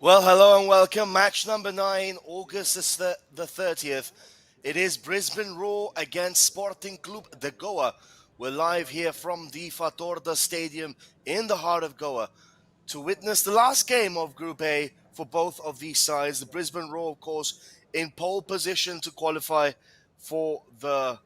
Well, hello and welcome. Match number 9, August the 30th. It is Brisbane Roar against Sporting Clube de Goa. We're live here from the Fatorda Stadium in the heart of Goa to witness the last game of Group A for both of these sides. The Brisbane Roar, of course, in pole position to qualify for the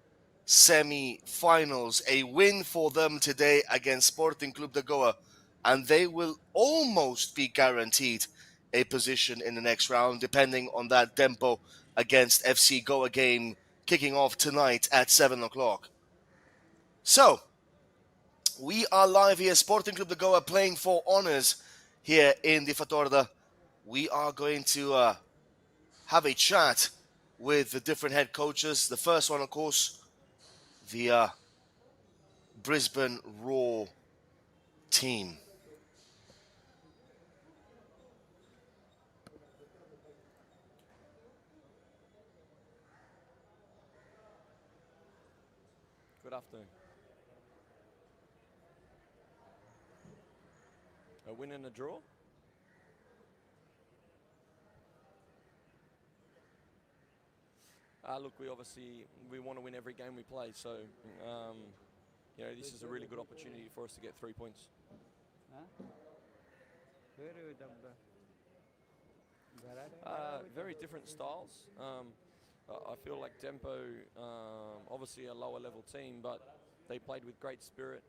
semi-finals. A win for them today against Sporting Clube de Goa, and they will almost be guaranteed a position in the next round, depending on that tempo against FC Goa game kicking off tonight at 7 o'clock. So, we are live here, Sporting Clube de Goa playing for honours here in the Fatorda. We are going to have a chat with the different head coaches. The first one, of course, the Brisbane Roar team. Good afternoon. A win and a draw? Look, we want to win every game we play, so this is a really good opportunity for us to get 3 points. Very different styles. I feel like Tempo, obviously a lower level team, but they played with great spirit.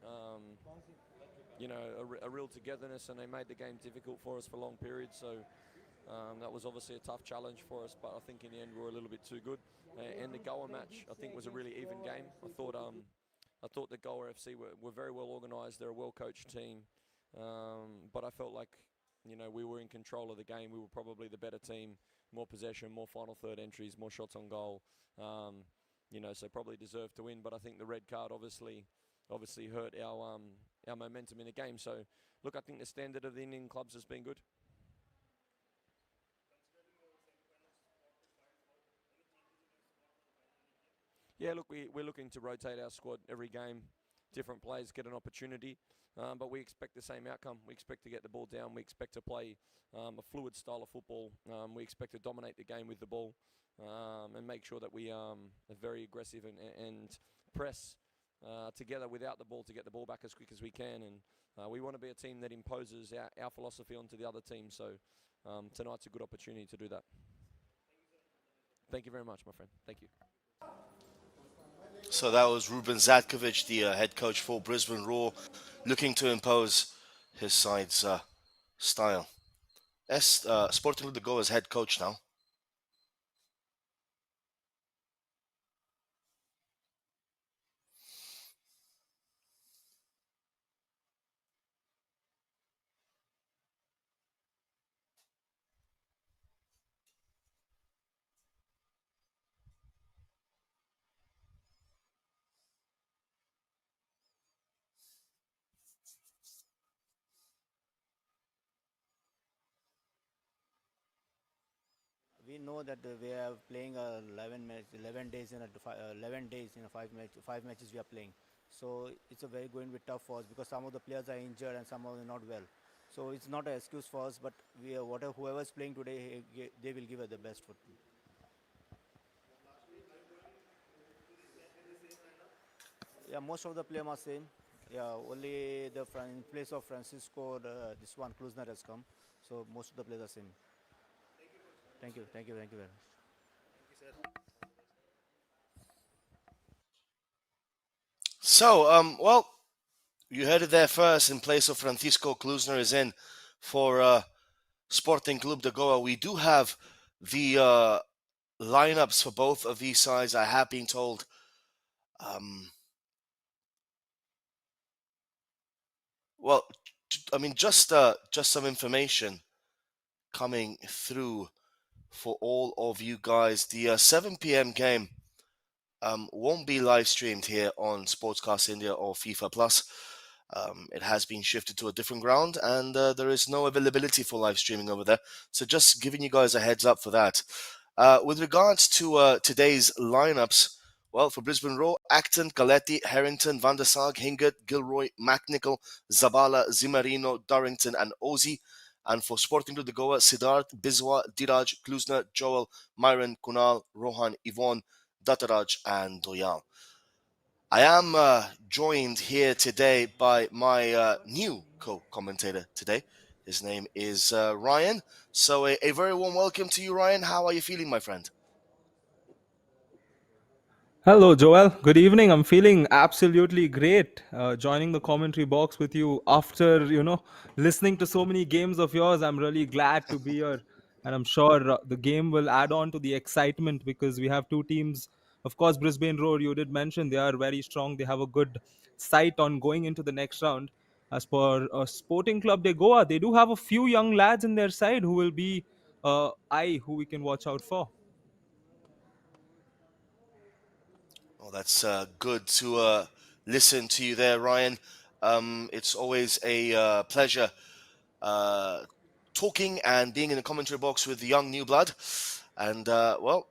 A real togetherness, and they made the game difficult for us for long periods. So that was obviously a tough challenge for us, but I think in the end we were a little bit too good. And the Goa match, I think, was a really even game. I thought the Goa FC were very well organised. They're a well-coached team, but I felt like we were in control of the game. We were probably the better team, more possession, more final third entries, more shots on goal. So probably deserved to win. But I think the red card obviously hurt our momentum in the game. So look, I think the standard of the Indian clubs has been good. Yeah, look, we're looking to rotate our squad every game. Different players get an opportunity, but we expect the same outcome. We expect to get the ball down. We expect to play a fluid style of football. We expect to dominate the game with the ball and make sure that we are very aggressive and press together without the ball to get the ball back as quick as we can. And we want to be a team that imposes our philosophy onto the other team. So tonight's a good opportunity to do that. Thank you very much, my friend. Thank you. So that was Ruben Zatkovic, the head coach for Brisbane Roar, looking to impose his side's style. Sporting Clube de Goa's head coach now. We know that we are playing 11 days in 11 days in five matches we are playing. So it's a very going to be tough for us because some of the players are injured and some of them not well. So it's not an excuse for us, but whoever is playing today, they will give us the best foot. Yeah, most of the players are same. Yeah, only in place of Francisco, this one Klusner has come. So most of the players are same. Thank you very much. So, well, you heard it there first. In place of Francisco, Klusner is in for Sporting Clube de Goa. We do have the lineups for both of these sides. I have been told. Well, I mean, just some information coming through for all of you guys. The 7 p.m. game won't be live streamed here on Sportscast India or FIFA Plus. It has been shifted to a different ground, and there is no availability for live streaming over there. So just giving you guys a heads up for that. With regards to today's lineups, well, for Brisbane Roar, Acton, Galetti, Harrington, Van der Saag, Hingert, Gilroy, McNichol, Zabala, Zimarino, Durrington, and Ozzy. And for Sporting Club de Goa, Siddharth, Biswa, Diraj, Klusna, Joel, Myron, Kunal, Rohan, Yvonne, Dataraj, and Doyal. I am joined here today by my new co-commentator today. His name is Ryan. So a very warm welcome to you, Ryan. How are you feeling, my friend? Hello, Joel. Good evening. I'm feeling absolutely great joining the commentary box with you after, listening to so many games of yours. I'm really glad to be here. And I'm sure the game will add on to the excitement because we have two teams. Of course, Brisbane Roar, you did mention they are very strong. They have a good sight on going into the next round. As for Sporting Club de Goa, they do have a few young lads in their side who will be who we can watch out for. Well, that's good to listen to you there, Ryan. It's always a pleasure uh, talking and being in the commentary box with the young new blood. And, well,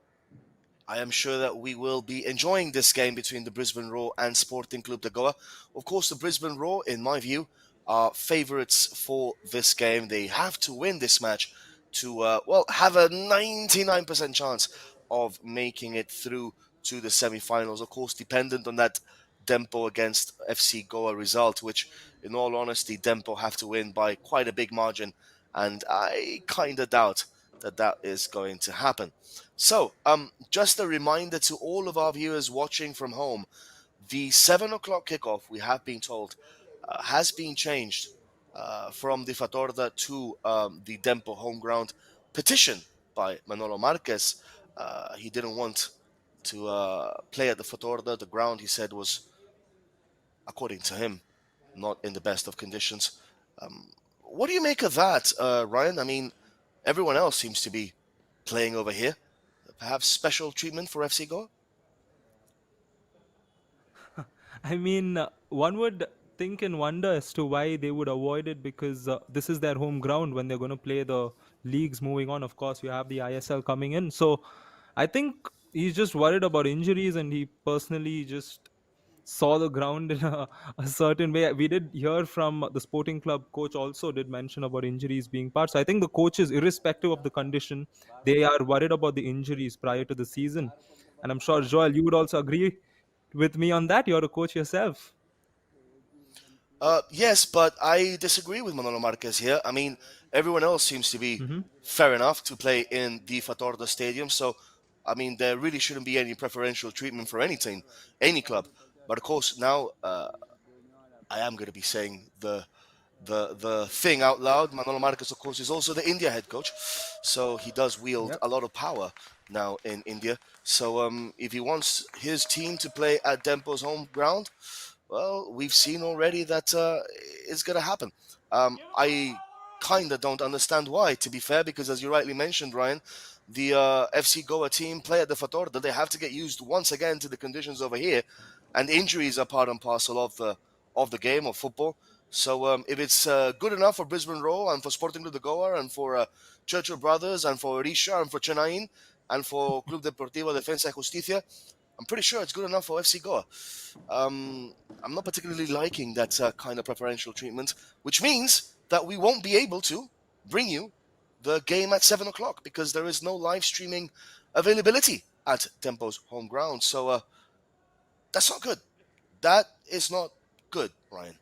I am sure that we will be enjoying this game between the Brisbane Roar and Sporting Clube de Goa. Of course, the Brisbane Roar, in my view, are favourites for this game. They have to win this match to, have a 99% chance of making it through to the semi-finals. Of course, dependent on that Dempo against FC Goa result, which, in all honesty, Dempo have to win by quite a big margin, and I kind of doubt that that is going to happen. So, just a reminder to all of our viewers watching from home, the 7 o'clock kickoff, we have been told, has been changed from the Fatorda to the Dempo home ground, petition by Manolo Marquez. He didn't want to play at the Fatorda. The ground, he said, was, according to him, not in the best of conditions. What do you make of that, Ryan? I mean, everyone else seems to be playing over here. Perhaps special treatment for FC Goa? I mean, one would think and wonder as to why they would avoid it because this is their home ground when they're going to play the leagues moving on. Of course, you have the ISL coming in. So I think he's just worried about injuries and he personally just saw the ground in a certain way. We did hear from the sporting club coach also did mention about injuries being part. So I think the coaches, irrespective of the condition, they are worried about the injuries prior to the season. And I'm sure, Joel, you would also agree with me on that. You're a coach yourself. Yes, but I disagree with Manolo Marquez here. I mean, everyone else seems to be Hmm. fair enough to play in the Fatorda Stadium. So, I mean, there really shouldn't be any preferential treatment for any team, any club. But of course, now I am going to be saying the thing out loud. Manolo Marquez, of course, is also the India head coach, so he does wield Yep. a lot of power now in India. So if he wants his team to play at Dempo's home ground, well, we've seen already that it's going to happen. I kind of don't understand why, to be fair, because as you rightly mentioned, Ryan, the FC Goa team play at the Fatorda. They have to get used once again to the conditions over here, and injuries are part and parcel of the game of football. So if it's good enough for Brisbane Roar and for Sporting Club de Goa and for Churchill Brothers and for Risha and for Chennai and for Club Deportivo Defensa y Justicia, I'm pretty sure it's good enough for FC Goa. I'm not particularly liking that kind of preferential treatment, which means that we won't be able to bring you the game at 7 o'clock because there is no live streaming availability at Tempo's home ground. So that's not good. That is not good, Ryan.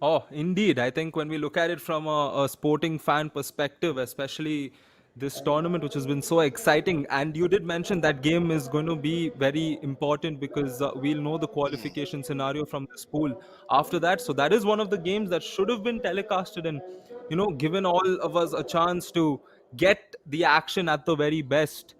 Oh, indeed. I think when we look at it from a sporting fan perspective, especially this tournament, which has been so exciting, and you did mention that game is going to be very important because we'll know the Mm. qualification scenario from this pool after that. So that is one of the games that should have been telecasted and, given all of us a chance to get the action at the very best.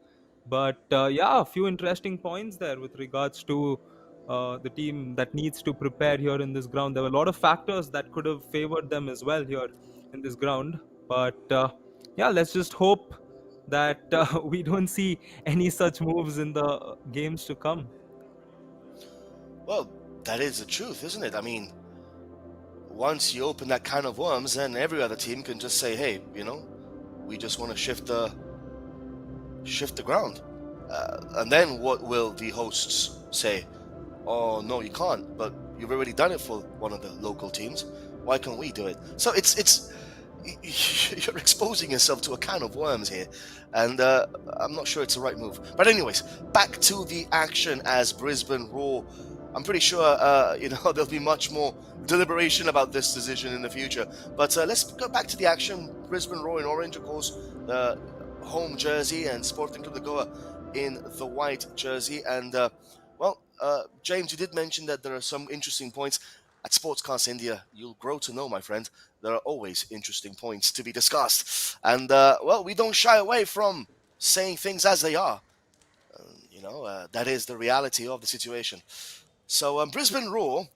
But yeah, a few interesting points there with regards to the team that needs to prepare here in this ground. There were a lot of factors that could have favored them as well here in this ground. But yeah, let's just hope that we don't see any such moves in the games to come. Well, that is the truth, isn't it? I mean, once you open that can of worms, then every other team can just say, "Hey, we just want to shift the ground." And then what will the hosts say? Oh no, you can't. But you've already done it for one of the local teams. Why can't we do it? So it's you're exposing yourself to a can of worms here, and I'm not sure it's the right move. But anyways, back to the action as Brisbane Roar. I'm pretty sure there'll be much more deliberation about this decision in the future. But let's go back to the action. Brisbane Roar in orange, of course, the home jersey, and Sporting Clube de Goa in the white jersey. And James, you did mention that there are some interesting points. At Sportscast India, you'll grow to know, my friend, there are always interesting points to be discussed. And, we don't shy away from saying things as they are. That is the reality of the situation. So, Brisbane Roar,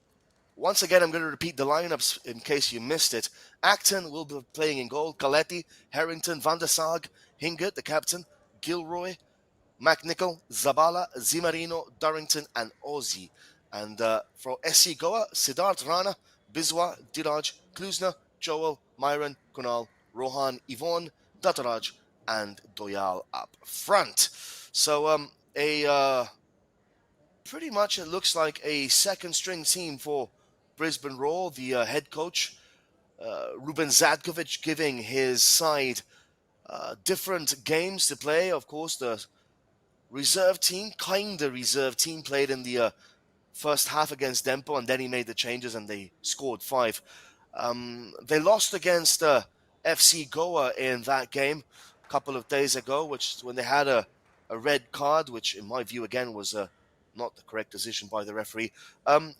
once again, I'm going to repeat the lineups in case you missed it. Acton will be playing in goal. Coletti, Harrington, Van der Sag, Hingert, the captain, Gilroy, McNichol, Zabala, Zimarino, Durrington, and Ozzy. And for SC Goa, Siddharth Rana, Biswa, Diraj, Klusna, Joel, Myron, Kunal, Rohan, Yvonne, Dataraj, and Doyal up front. So pretty much it looks like a second string team for Brisbane Roar. The head coach, Ruben Zadkovic, giving his side different games to play. Of course, the reserve team played in the first half against Dempo, and then he made the changes and they scored 5. They lost against FC Goa in that game a couple of days ago, which when they had a red card, which in my view again was not the correct decision by the referee.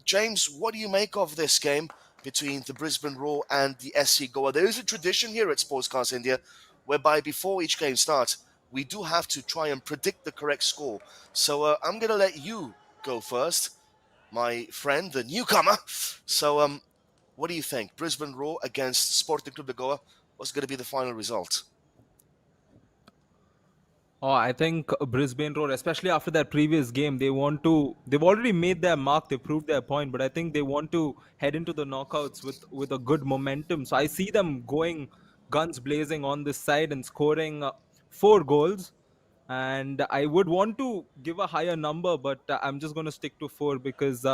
James, what do you make of this game between the Brisbane Roar and the SC Goa? There is a tradition here at Sportscast India whereby before each game starts, we do have to try and predict the correct score. So I'm going to let you go first, my friend, the newcomer. So what do you think? Brisbane Roar against Sporting Clube de Goa. What's going to be the final result? Oh, I think Brisbane Roar, especially after that previous game, they've already made their mark, they proved their point, but I think they want to head into the knockouts with a good momentum. So I see them going guns blazing on this side and scoring 4 goals. And I would want to give a higher number, but I'm just going to stick to 4 because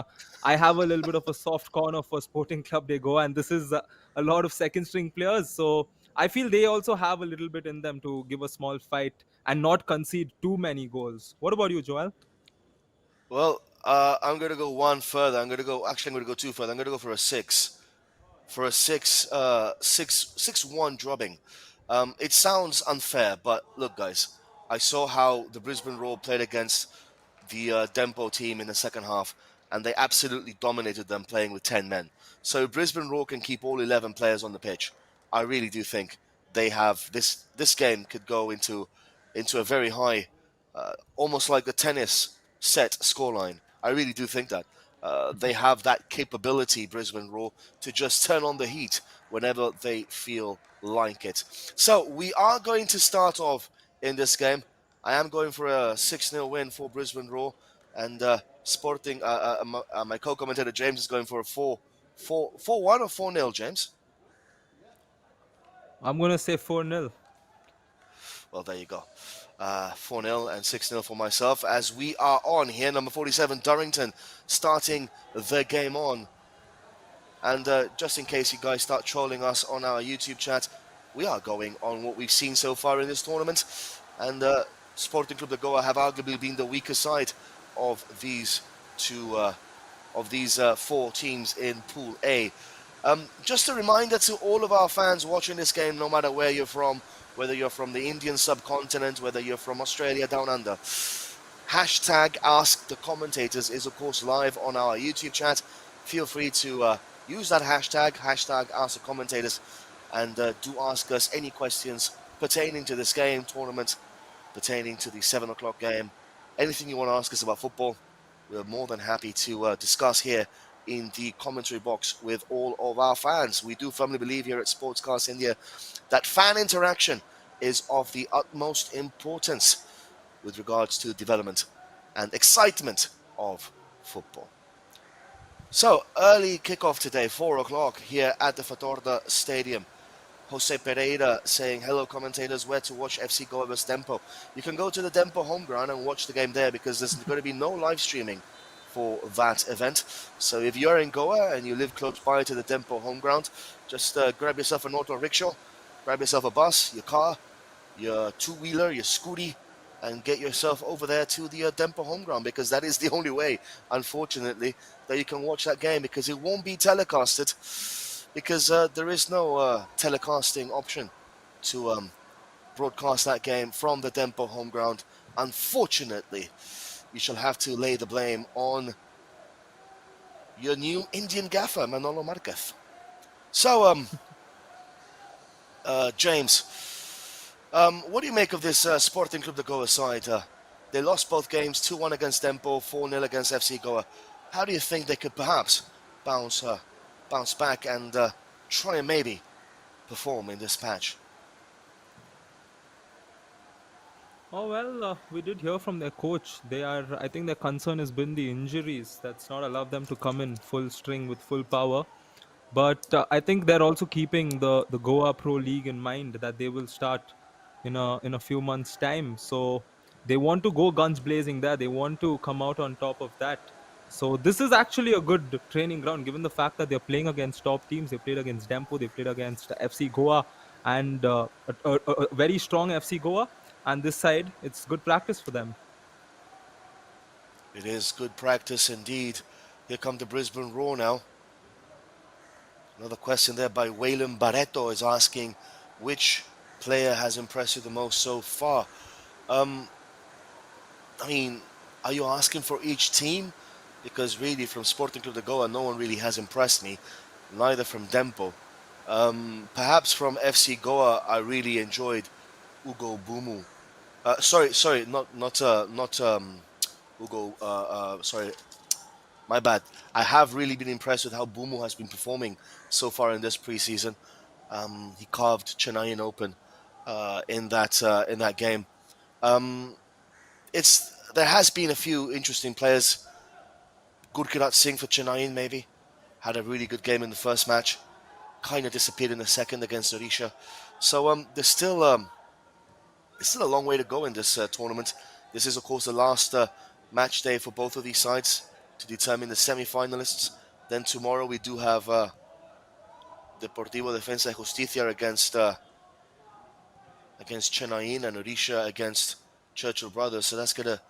I have a little bit of a soft corner for Sporting Club de Goa, and this is a lot of second string players. So I feel they also have a little bit in them to give a small fight and not concede too many goals. What about you, Joel? Well, I'm going to go one further. I'm going to go 2 further. I'm going to go for a 6. For a 6-1 drubbing. It sounds unfair, but look, guys, I saw how the Brisbane Roar played against the Dempo team in the second half, and they absolutely dominated them playing with 10 men. So Brisbane Roar can keep all 11 players on the pitch. I really do think they have this game could go into a very high, almost like a tennis set scoreline. I really do think that. They have that capability, Brisbane Roar, to just turn on the heat whenever they feel like it. So we are going to start off in this game. I am going for a 6-0 win for Brisbane Roar, and Sporting. My co-commentator James is going for a 4-1 or 4-0. James. I'm going to say 4-0. Well, there you go. 4-0 and 6-0 for myself as we are on here. Number 47, Durrington, starting the game on. And just in case you guys start trolling us on our YouTube chat, we are going on what we've seen so far in this tournament. And Sporting Clube de Goa have arguably been the weaker side of these 4 teams in Pool A. Just a reminder to all of our fans watching this game, no matter where you're from, whether you're from the Indian subcontinent, whether you're from Australia down under. Hashtag Ask the Commentators is, of course, live on our YouTube chat. Feel free to use that hashtag Ask the Commentators, and do ask us any questions pertaining to this game, tournament, pertaining to the 7 o'clock game. Anything you want to ask us about football, we're more than happy to discuss here in the commentary box with all of our fans. We do firmly believe here at Sportscast India that fan interaction is of the utmost importance with regards to the development and excitement of football. So, early kickoff today, 4 o'clock here at the Fatorda Stadium. Jose Pereira saying, hello commentators, where to watch FC Goa vs Dempo. You can go to the Dempo home ground and watch the game there because there's going to be no live streaming for that event. So if you're in Goa and you live close by to the Dempo home ground, just grab yourself an auto rickshaw, grab yourself a bus, your car, your two-wheeler, your scooty, and get yourself over there to the Dempo home ground, because that is the only way, unfortunately, that you can watch that game, because it won't be telecasted, because there is no telecasting option to broadcast that game from the Dempo home ground. Unfortunately, you shall have to lay the blame on your new Indian gaffer, Manolo Marquez. So, James, what do you make of this Sporting Clube de Goa side? They lost both games, 2-1 against Dempo, 4-0 against FC Goa. How do you think they could perhaps bounce back and try and maybe perform in this match? Oh well, we did hear from their coach. I think their concern has been the injuries. That's not allowed them to come in full string with full power. But I think they're also keeping the Goa Pro League in mind, that they will start in a few months' time. So they want to go guns blazing there. They want to come out on top of that. So this is actually a good training ground, given the fact that they're playing against top teams. They played against Dempo, they played against FC Goa, and a very strong FC Goa. And this side, it's good practice for them. It is good practice indeed. Here come the Brisbane Roar now. Another question there by Waylon Barreto is asking, which player has impressed you the most so far? Um, I mean, are you asking for each team? Because really, from Sporting Club de Goa, no one really has impressed me. Neither from Dempo. Perhaps from FC Goa, I really enjoyed Ugo Bumu. Sorry, not Ugo. Sorry, my bad. I have really been impressed with how Bumu has been performing so far in this preseason. He carved Chennai open in that game. Um, it's There has been a few interesting players. Gurkirat Singh for Chennai maybe had a really good game in the first match. Kind of disappeared in the second against Orisha. So there's still a long way to go in this tournament. This is of course the last match day for both of these sides to determine the semi-finalists. Then tomorrow we do have Deportivo Defensa y Justicia against Chennai and Orisha against Churchill Brothers. So that's going to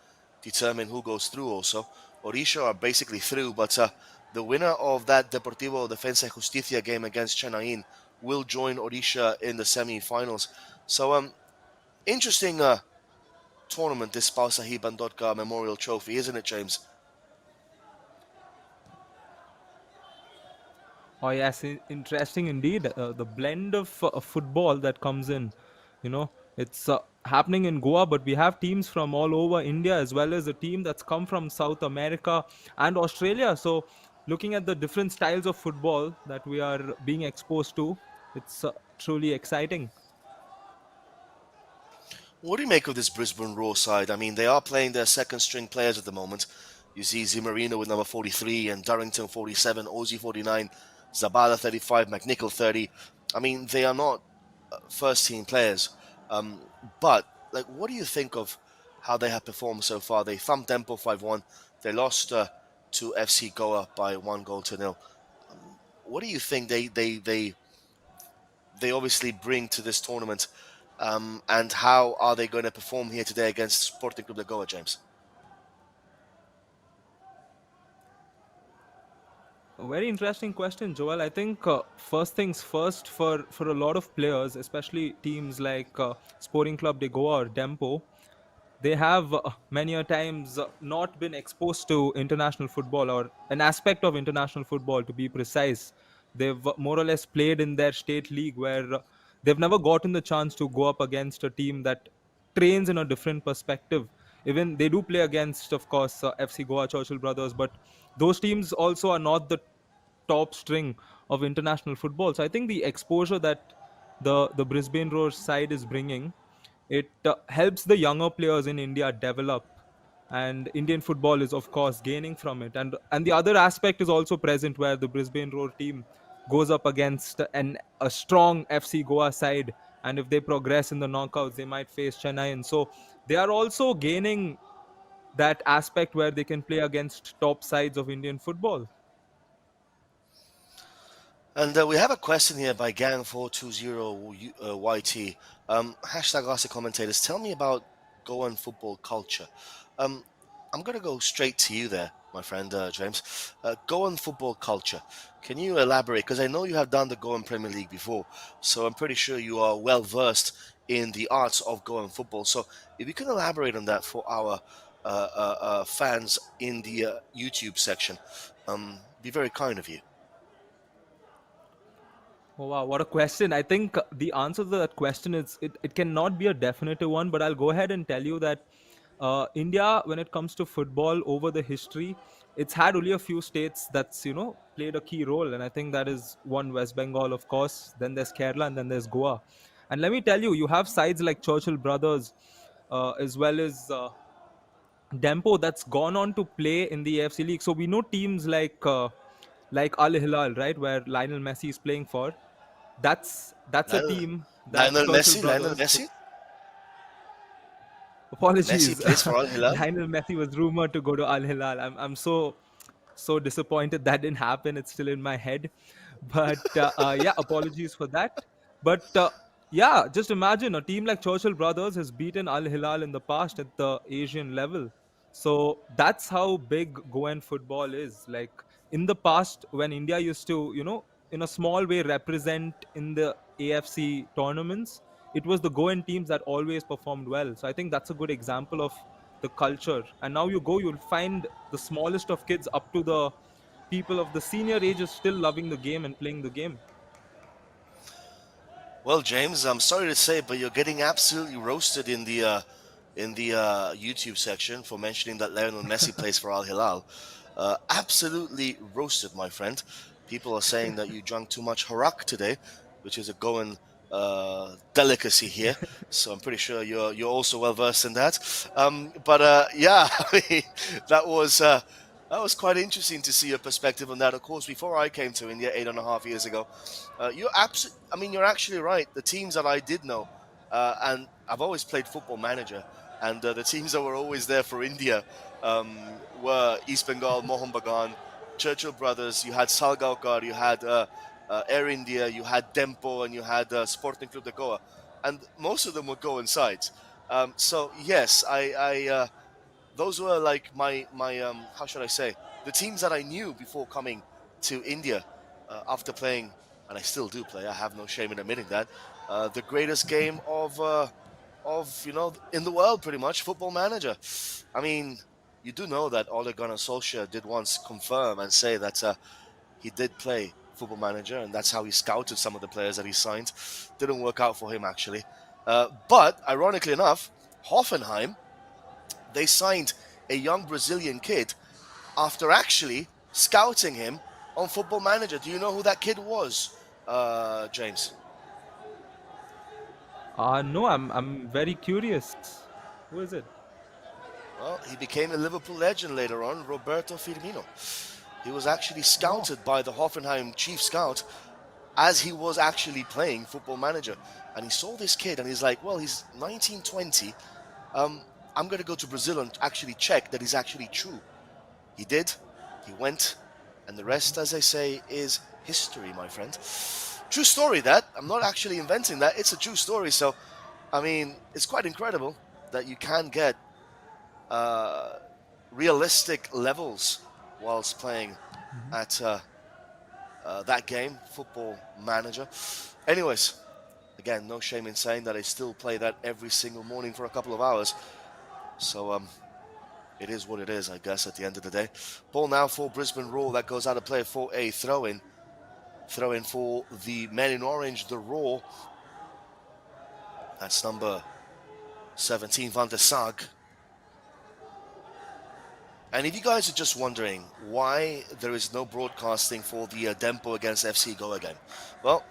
determine who goes through also. Orisha are basically through, but the winner of that Deportivo Defensa y Justicia game against Chennai will join Orisha in the semi-finals. So interesting tournament, this Bhausaheb Bandodkar Memorial Trophy, isn't it, James? Oh yes, interesting indeed. The blend of football that comes in, it's happening in Goa, but we have teams from all over India, as well as a team that's come from South America and Australia. So looking at the different styles of football that we are being exposed to, it's truly exciting. What do you make of this Brisbane Roar side? I mean, they are playing their second string players at the moment. You see Zimarino with number 43 and Durrington 47, Ozzy 49, Zabala 35, McNichol 30. I mean, they are not first team players. Um, but, like, what do you think of how they have performed so far? They thumped Dempo 5-1. They lost to FC Goa by 1-0. What do you think they obviously bring to this tournament, and how are they going to perform here today against Sporting Club de Goa, James? A very interesting question, Joel. I think first things first, for a lot of players, especially teams like Sporting Club de Goa or Dempo, they have many a times not been exposed to international football, or an aspect of international football to be precise. They've more or less played in their state league, where they've never gotten the chance to go up against a team that trains in a different perspective. Even they do play against, of course, FC Goa, Churchill Brothers, but those teams also are not the top string of international football. So I think the exposure that the Brisbane Roar side is bringing, it helps the younger players in India develop, and Indian football is of course gaining from it. And the other aspect is also present, where the Brisbane Roar team goes up against a strong FC Goa side, and if they progress in the knockouts, they might face Chennai. And so they are also gaining that aspect where they can play against top sides of Indian football. And we have a question here by Gang420YT. Hashtag Ask the Commentators. Tell me about Goan football culture. Um, I'm going to go straight to you there, my friend James. Goan football culture. Can you elaborate? Because I know you have done the Goan Premier League before, so I'm pretty sure you are well versed in the arts of Goan football. So if you can elaborate on that for our fans in the YouTube section, be very kind of you. Oh, wow, what a question. I think the answer to that question is it cannot be a definitive one, but I'll go ahead and tell you that India, when it comes to football over the history, it's had only a few states that's, played a key role. And I think that is one, West Bengal, of course, then there's Kerala, and then there's Goa. And let me tell you, you have sides like Churchill Brothers, as well as Dempo that's gone on to play in the AFC League. So we know teams like Al Hilal, right, where Lionel Messi is playing for. That's a Lionel, team that Lionel Churchill Messi, Lionel brothers. Messi, Messi Apologies, plays for Al Hilal. Lionel Messi was rumored to go to Al Hilal. I'm so disappointed that didn't happen. It's still in my head, but yeah, apologies for that. But yeah, just imagine a team like Churchill Brothers has beaten Al Hilal in the past at the Asian level. So that's how big Goan football is. Like in the past, when India used to, in a small way represent in the AFC tournaments, it was the Goan teams that always performed well. So I think that's a good example of the culture. And now you go, you'll find the smallest of kids up to the people of the senior age is still loving the game and playing the game. Well, James, I'm sorry to say, but you're getting absolutely roasted in the YouTube section for mentioning that Lionel Messi plays for Al Hilal. Absolutely roasted, my friend. People are saying that you drank too much harak today, which is a Goan delicacy here. So I'm pretty sure you're also well versed in that. But yeah, I mean, that was. That was quite interesting to see your perspective on that. Of course, before I came to India 8.5 years ago, I mean, you're actually right. The teams that I did know, and I've always played Football Manager, and the teams that were always there for India were East Bengal, Mohun Bagan, Churchill Brothers. You had Salgaonkar, you had Air India, you had Dempo, and you had Sporting Clube de Goa, and most of them were Goan sides. So yes, those were like my how should I say, the teams that I knew before coming to India after playing, and I still do play. I have no shame in admitting that the greatest game of in the world, pretty much, Football Manager. I mean, you do know that Ole Gunnar Solskjaer did once confirm and say that he did play Football Manager, and that's how he scouted some of the players that he signed. Didn't work out for him actually, but ironically enough, Hoffenheim, they signed a young Brazilian kid after actually scouting him on Football Manager. Do you know who that kid was, James? No, I'm very curious. Who is it? Well, he became a Liverpool legend later on, Roberto Firmino. He was actually Oh, scouted by the Hoffenheim chief scout as he was actually playing Football Manager. And he saw this kid and he's like, well, he's 19, 20. I'm going to go to Brazil and actually check that he's actually true. He did. He went. And the rest, as they say, is history, my friend. True story, that. I'm not actually inventing that. It's a true story. So, I mean, it's quite incredible that you can get uh, realistic levels whilst playing mhm. at that game, Football Manager. Anyways, again, no shame in saying that I still play that every single morning for a couple of hours. So it is what it is, I guess, at the end of the day. Ball now for Brisbane Roar. That goes out of play for a throw-in. Throw-in for the men in orange, the Roar. That's number 17, Van der Sag. And if you guys are just wondering why there is no broadcasting for the Dempo against FC Goa game, well,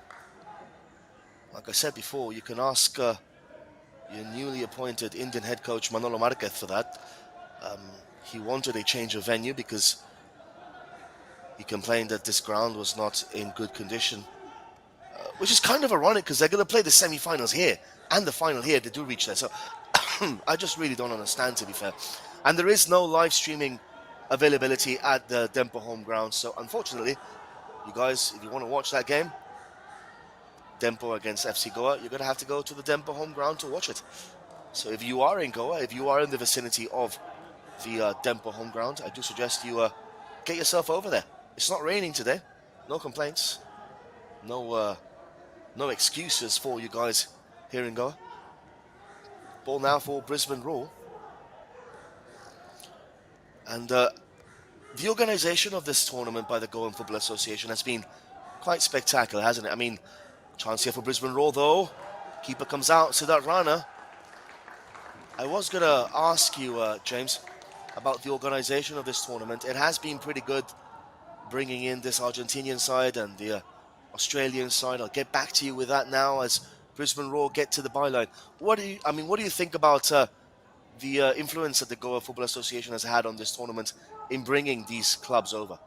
like I said before, you can ask your newly appointed Indian head coach Manolo Marquez for that. He wanted a change of venue because he complained that this ground was not in good condition, which is kind of ironic because they're going to play the semi-finals here and the final here. They do reach there, so I just really don't understand, to be fair. And there is no live streaming availability at the Dempo home ground. So unfortunately, you guys, if you want to watch that game, Dempo against FC Goa, you're going to have to go to the Dempo home ground to watch it. So if you are in Goa, if you are in the vicinity of the Dempo home ground, I do suggest you get yourself over there. It's not raining today. No complaints. No excuses for you guys here in Goa. Ball now for Brisbane Roar. And the organisation of this tournament by the Goan Football Association has been quite spectacular, hasn't it? I mean, chance here for Brisbane Roar, though. Keeper comes out, Siddharth Rana. I was going to ask you, James, about the organisation of this tournament. It has been pretty good bringing in this Argentinian side and the Australian side. I'll get back to you with that now as Brisbane Roar get to the byline. What do you think about the influence that the Goa Football Association has had on this tournament in bringing these clubs over?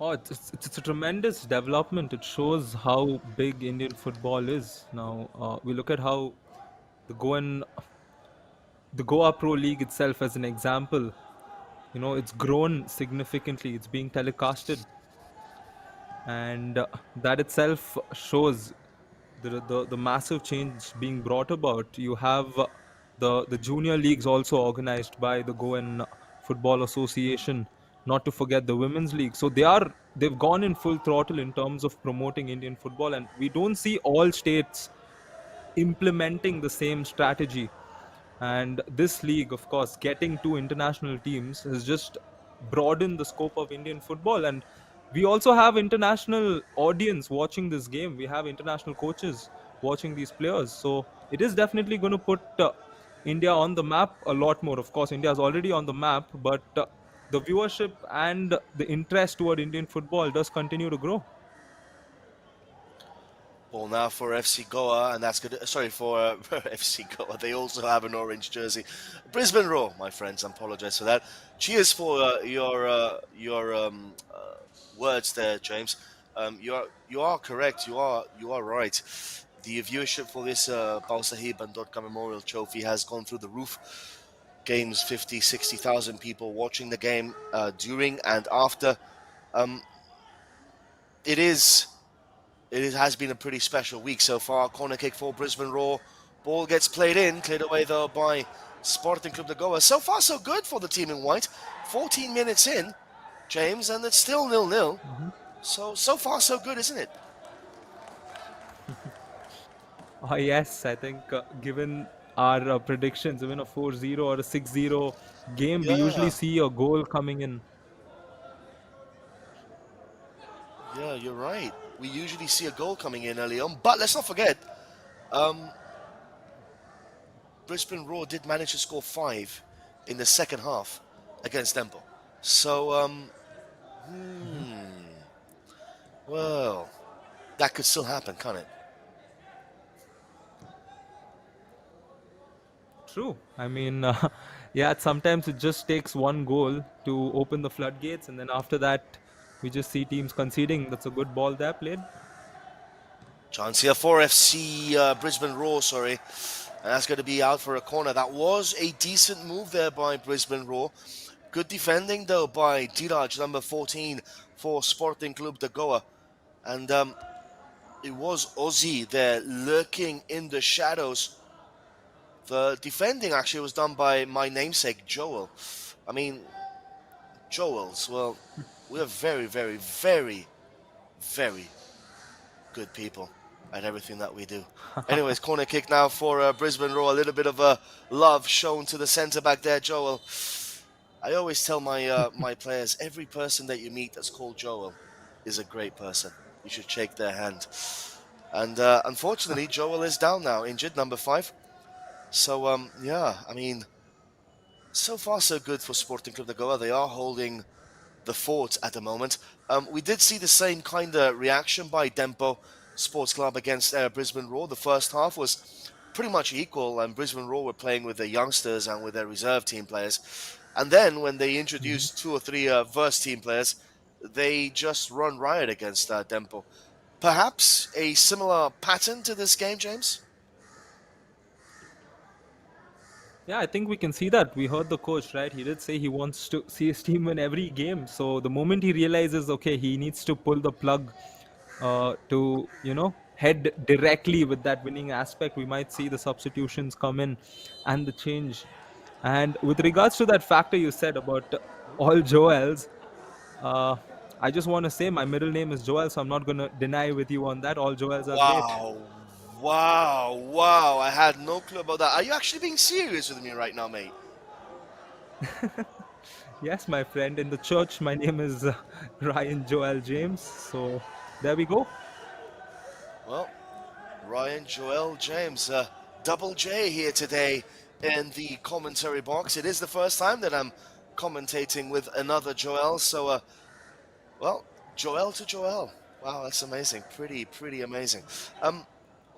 Oh, it's a tremendous development. It shows how big Indian football is now. We look at how the Goan, the Goa Pro League itself, as an example, it's grown significantly. It's being telecasted, and that itself shows the massive change being brought about. You have the junior leagues also organized by the Goan Football Association, not to forget the women's league. So they've gone in full throttle in terms of promoting Indian football, and we don't see all states implementing the same strategy. And this league, of course, getting two international teams has just broadened the scope of Indian football. And we also have international audience watching this game. We have international coaches watching these players. So it is definitely going to put India on the map a lot more. Of course, India is already on the map, but the viewership and the interest toward Indian football does continue to grow. Ball now for FC Goa, and that's good. Sorry for FC Goa. They also have an orange jersey. Brisbane Roar, my friends. I apologize for that. Cheers for your words there, James. You are correct. You are right. The viewership for this Bhausaheb Bandodkar Memorial Trophy has gone through the roof. Games 50, 60,000 people watching the game during and after. It has been a pretty special week so far. Corner kick for Brisbane Roar. Ball gets played in, cleared away though by Sporting Clube de Goa. So far so good for the team in white. 14 minutes in, James, and it's still 0-0. So far so good, isn't it? Oh, yes, I think given our predictions, even a 4-0 or a 6-0 game, we usually Yeah, see a goal coming in. yeah, you're right. We usually see a goal coming in early on, but let's not forget, Brisbane Roar did manage to score 5 in the second half against Dempo. So, well, that could still happen, can't it? True. I mean, yeah, sometimes it just takes one goal to open the floodgates, and then after that, we just see teams conceding. That's a good ball there played. Chance here for FC Brisbane Roar, sorry. And that's going to be out for a corner. That was a decent move there by Brisbane Roar. Good defending, though, by Diraj, number 14, for Sporting Clube de Goa. And it was Ozzy there lurking in the shadows. The defending actually was done by my namesake, Joel. I mean, Joel's, well, we're very, very, very, very good people at everything that we do. Anyways, corner kick now for Brisbane Roar. A little bit of love shown to the centre back there, Joel. I always tell my my players, every person that you meet that's called Joel is a great person. You should shake their hand. And unfortunately, Joel is down now, injured, number 5. So, yeah, I mean, so far so good for Sporting Clube de Goa. They are holding the fort at the moment. We did see the same kind of reaction by Dempo Sports Club against Brisbane Roar. The first half was pretty much equal, and Brisbane Roar were playing with their youngsters and with their reserve team players. And then when they introduced 2 or 3 verse team players, they just run riot against Dempo. Perhaps a similar pattern to this game, James? Yeah, I think we can see that. We heard the coach, right? He did say he wants to see his team win every game. So the moment he realizes, okay, he needs to pull the plug to, head directly with that winning aspect, we might see the substitutions come in and the change. And with regards to that factor you said about all Joels, uh, I just want to say my middle name is Joel, so I'm not going to deny with you on that. All Joels are great. Wow, wow, wow! I had no clue about that. Are you actually being serious with me right now, mate? Yes, my friend. In the church, my name is Ryan Joel James. So there we go. Well, Ryan Joel James, double J here today in the commentary box. It is the first time that I'm commentating with another Joel, so well, Joel to Joel. Wow, that's amazing. Pretty amazing.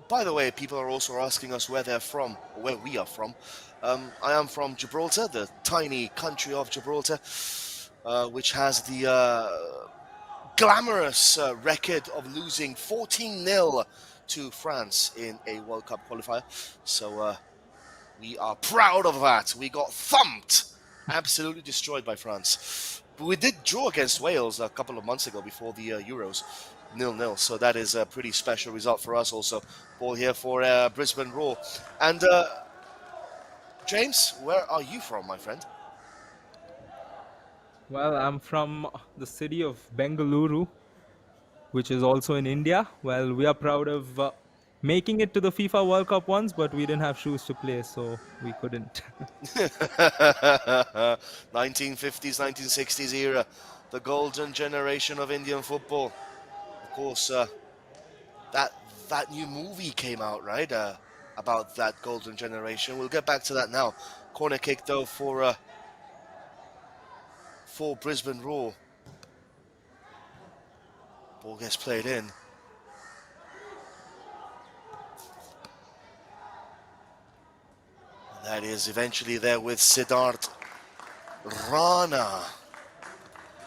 By the way, people are also asking us where they're from, or where we are from. I am from Gibraltar, the tiny country of Gibraltar, which has the glamorous record of losing 14-0 to France in a World Cup qualifier. So we are proud of that. We got thumped, absolutely destroyed by France. But we did draw against Wales a couple of months ago before the Euros, 0-0. So that is a pretty special result for us also. Ball here for Brisbane Roar. And James, where are you from, my friend? Well, I'm from the city of Bengaluru, which is also in India. Well, we are proud of making it to the FIFA World Cup once, but we didn't have shoes to play, so we couldn't. 1950s, 1960s era, the golden generation of Indian football. Of course, that that new movie came out, right? About that golden generation. We'll get back to that now. Corner kick though for Brisbane Roar. Ball gets played in. And that is eventually there with Siddharth Rana.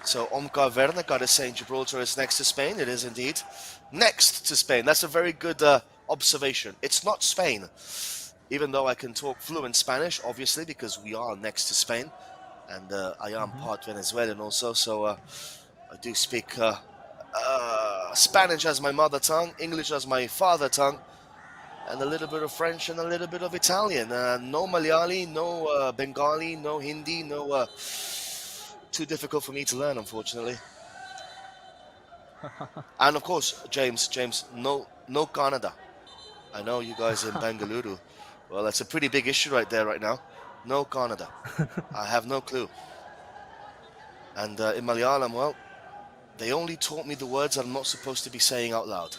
So Omkar Vernakar is saying Gibraltar is next to Spain. It is indeed next to Spain. That's a very good observation. It's not Spain, even though I can talk fluent Spanish, obviously, because we are next to Spain, and I am part Venezuelan also. So I do speak Spanish as my mother tongue, English as my father tongue, and a little bit of French and a little bit of Italian. No Malayali, no Bengali, no Hindi, no. Too difficult for me to learn, unfortunately. And of course, James, no Canada. I know you guys in Bengaluru. Well, that's a pretty big issue right there, right now. No Canada. I have no clue. And in Malayalam, well, they only taught me the words I'm not supposed to be saying out loud.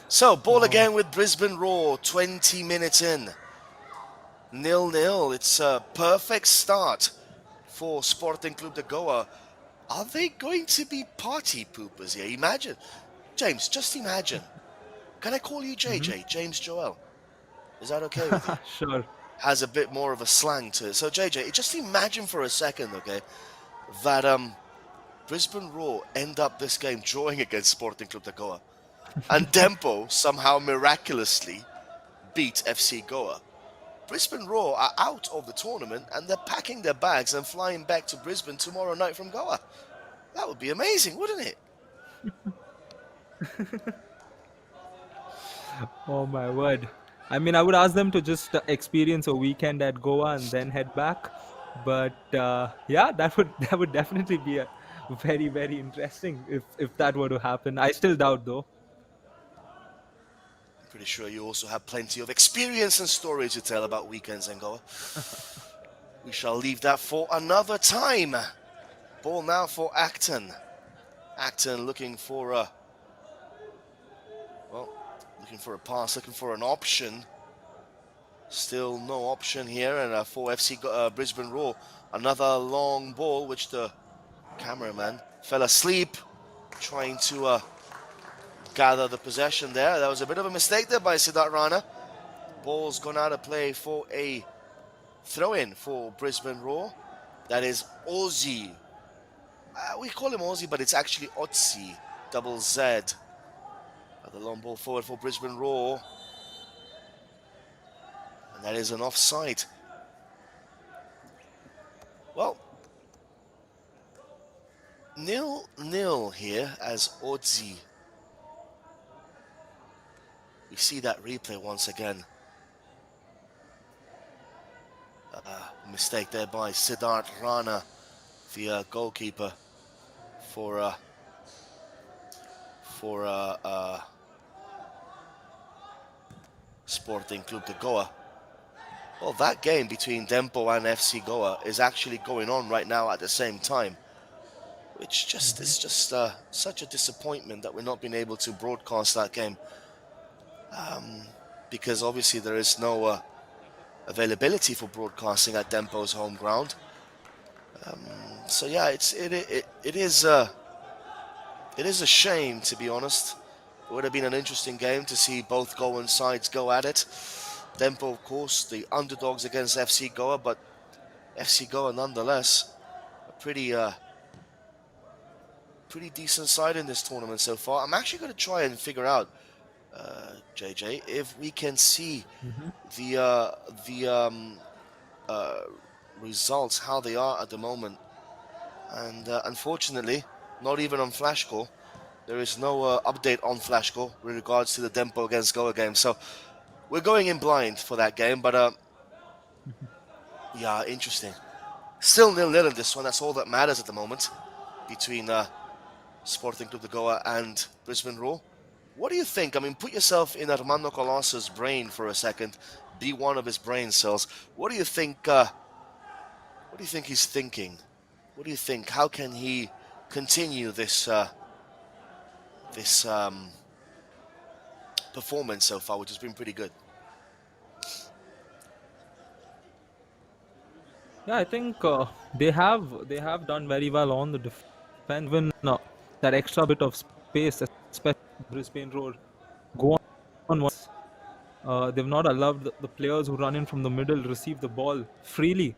So, ball again with Brisbane Roar, 20 minutes in. 0-0. It's a perfect start for Sporting Clube de Goa. Are they going to be party poopers here? Imagine. James, just imagine. Can I call you JJ? James Joel. Is that okay with you? Sure. Has a bit more of a slang to it. So JJ, just imagine for a second, okay, that Brisbane Roar end up this game drawing against Sporting Clube de Goa. And Dempo somehow miraculously beat FC Goa. Brisbane Roar are out of the tournament and they're packing their bags and flying back to Brisbane tomorrow night from Goa. That would be amazing, wouldn't it? Oh my word. I mean, I would ask them to just experience a weekend at Goa and then head back. But yeah, that would definitely be a very interesting if that were to happen. I still doubt though. I'm pretty sure you also have plenty of experience and stories to tell about weekends in Goa. We shall leave that for another time. Ball now for Acton. Acton looking for a pass, looking for an option. Still no option here, and for FC Brisbane Roar, another long ball which the cameraman fell asleep trying to gather the possession there. That was a bit of a mistake there by Siddharth Rana. Ball's gone out of play for a throw-in for Brisbane Roar. That is Ozzy. We call him Ozzy, but it's actually Otzi, double Z. The long ball forward for Brisbane Roar. That is an offside. Well, 0-0 here as Odzi. We see that replay once again. Mistake there by Siddharth Rana, the goalkeeper for Sporting Clube de Goa. Well, that game between Dempo and FC Goa is actually going on right now at the same time, which just is just such a disappointment that we're not being able to broadcast that game, because obviously there is no availability for broadcasting at Dempo's home ground. So yeah, it is a shame, to be honest. It would have been an interesting game to see both Goan sides go at it. Dempo, of course, the underdogs against FC Goa, but FC Goa nonetheless a pretty decent side in this tournament so far. I'm actually going to try and figure out, JJ, if we can see the results, how they are at the moment. And unfortunately, not even on Flashcore. There is no update on Flashcore with regards to the Dempo against Goa game. So we're going in blind for that game, but yeah, interesting. Still 0-0 in this one. That's all that matters at the moment between Sporting Clube de Goa and Brisbane Roar. What do you think? I mean, put yourself in Armando Colasa's brain for a second. Be one of his brain cells. What do you think? What do you think he's thinking? What do you think? How can he continue this performance so far, which has been pretty good? Yeah, I think they have done very well on the defense. Even that extra bit of space, especially Brisbane Roar, go on once. They've not allowed the players who run in from the middle receive the ball freely,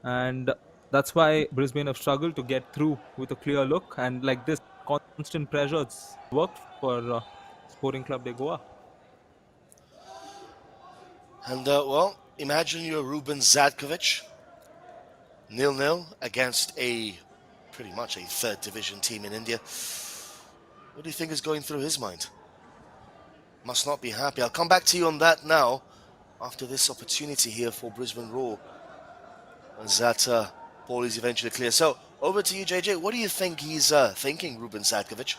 and that's why Brisbane have struggled to get through with a clear look. And like this constant pressure, it's worked for Sporting Club de Goa. And well, imagine you're Ruben Zadkovic, 0-0 against pretty much a third division team in India. What do you think is going through his mind? Must not be happy. I'll come back to you on that now, after this opportunity here for Brisbane Roar, as that ball is eventually clear. So, over to you, JJ. What do you think he's thinking, Ruben Zadkovic?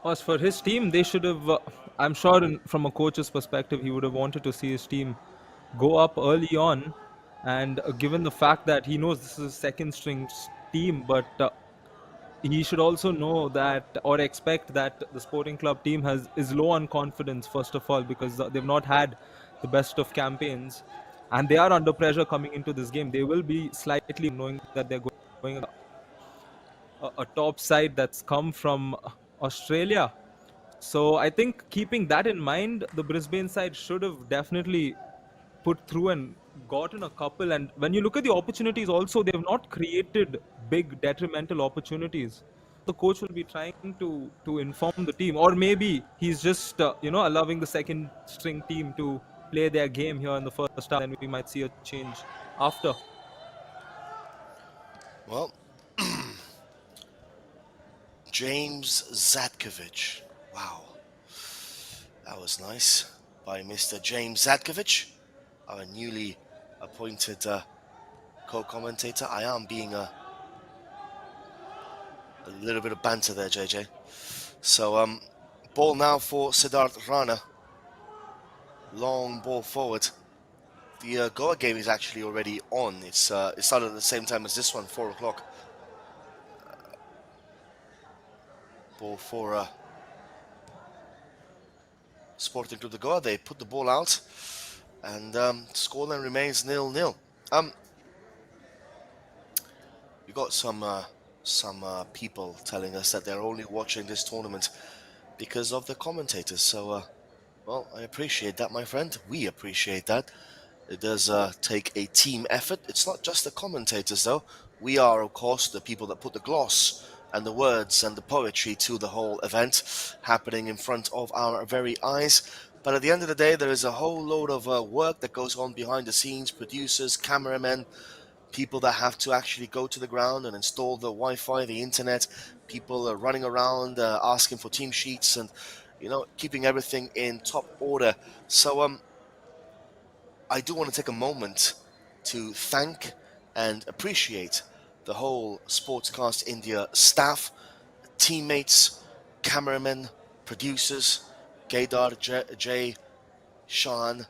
As for his team, they should have, I'm sure from a coach's perspective, he would have wanted to see his team go up early on. And given the fact that he knows this is a second string team, but he should also know that, or expect that, the Sporting Club team is low on confidence, first of all, because they've not had the best of campaigns. And they are under pressure coming into this game. They will be slightly knowing that they're going a top side that's come from Australia. So I think keeping that in mind, the Brisbane side should have definitely put through and gotten a couple. And when you look at the opportunities also, they've not created big detrimental opportunities. The coach will be trying to inform the team, or maybe he's just allowing the second string team to play their game here in the first half, and we might see a change after. Well, James Zadkovic. Wow. That was nice by Mr. James Zadkovic, our newly appointed co-commentator. I am being a little bit of banter there, JJ. So, ball now for Siddharth Rana. Long ball forward. The Goa game is actually already on. It started at the same time as this one, 4 o'clock. Ball for Sporting Clube de Goa. They put the ball out, and scoreline remains 0-0. We got some people telling us that they're only watching this tournament because of the commentators. So, well, I appreciate that, my friend. We appreciate that. It does take a team effort. It's not just the commentators, though. We are, of course, the people that put the gloss and the words and the poetry to the whole event happening in front of our very eyes. But at the end of the day, there is a whole load of work that goes on behind the scenes, producers, cameramen, people that have to actually go to the ground and install the Wi-Fi, the internet. People are running around asking for team sheets and, keeping everything in top order. So I do want to take a moment to thank and appreciate the whole Sportscast India staff, teammates, cameramen, producers, Gaydar, Jay, Sean,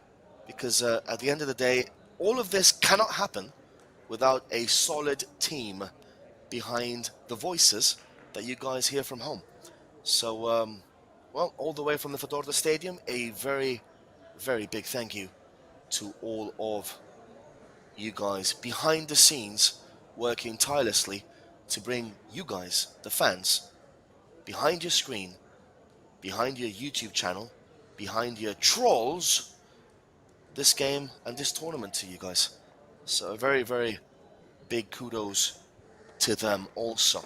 because at the end of the day, all of this cannot happen without a solid team behind the voices that you guys hear from home. So, well, all the way from the Fedorda Stadium, a very, very big thank you to all of you guys behind the scenes working tirelessly to bring you guys, the fans, behind your screen, behind your YouTube channel, behind your trolls, this game and this tournament to you guys. So a very, very big kudos to them also.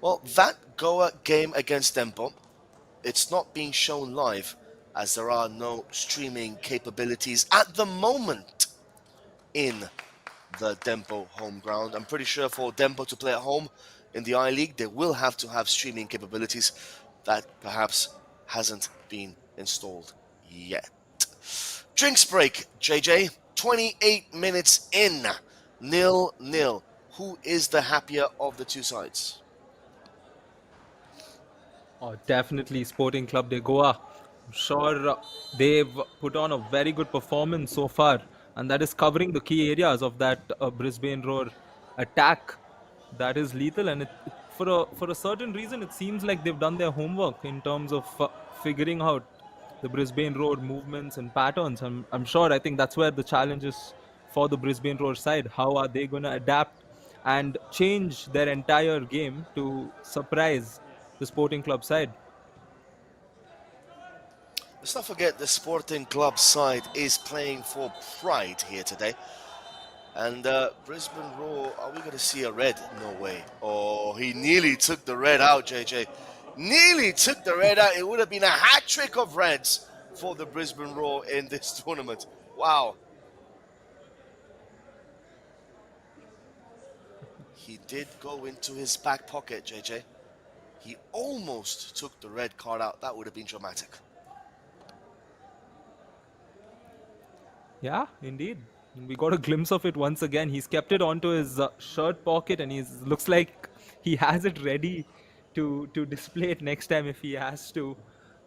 Well, that Goa game against Dempo, it's not being shown live as there are no streaming capabilities at the moment in the Dempo home ground. I'm pretty sure for Dempo to play at home in the I-League, they will have to have streaming capabilities that perhaps hasn't been installed yet. Drinks break, JJ. 28 minutes in. 0-0. Who is the happier of the two sides? Oh, definitely Sporting Club de Goa. I'm sure they've put on a very good performance so far, and that is covering the key areas of that Brisbane Roar attack that is lethal. And for a certain reason, it seems like they've done their homework in terms of figuring out the Brisbane Roar movements and patterns. I'm sure. I think that's where the challenge is for the Brisbane Roar side. How are they going to adapt and change their entire game to surprise the Sporting Club side? Let's not forget the Sporting Club side is playing for pride here today. And Brisbane Roar, are we going to see a red? No way. Oh, he nearly took the red out, JJ. Nearly took the red out. It would have been a hat trick of reds for the Brisbane Roar in this tournament. Wow. He did go into his back pocket, JJ. He almost took the red card out. That would have been dramatic. Yeah, indeed. We got a glimpse of it once again. He's kept it onto his shirt pocket, and he's looks like he has it ready to display it next time if he has to.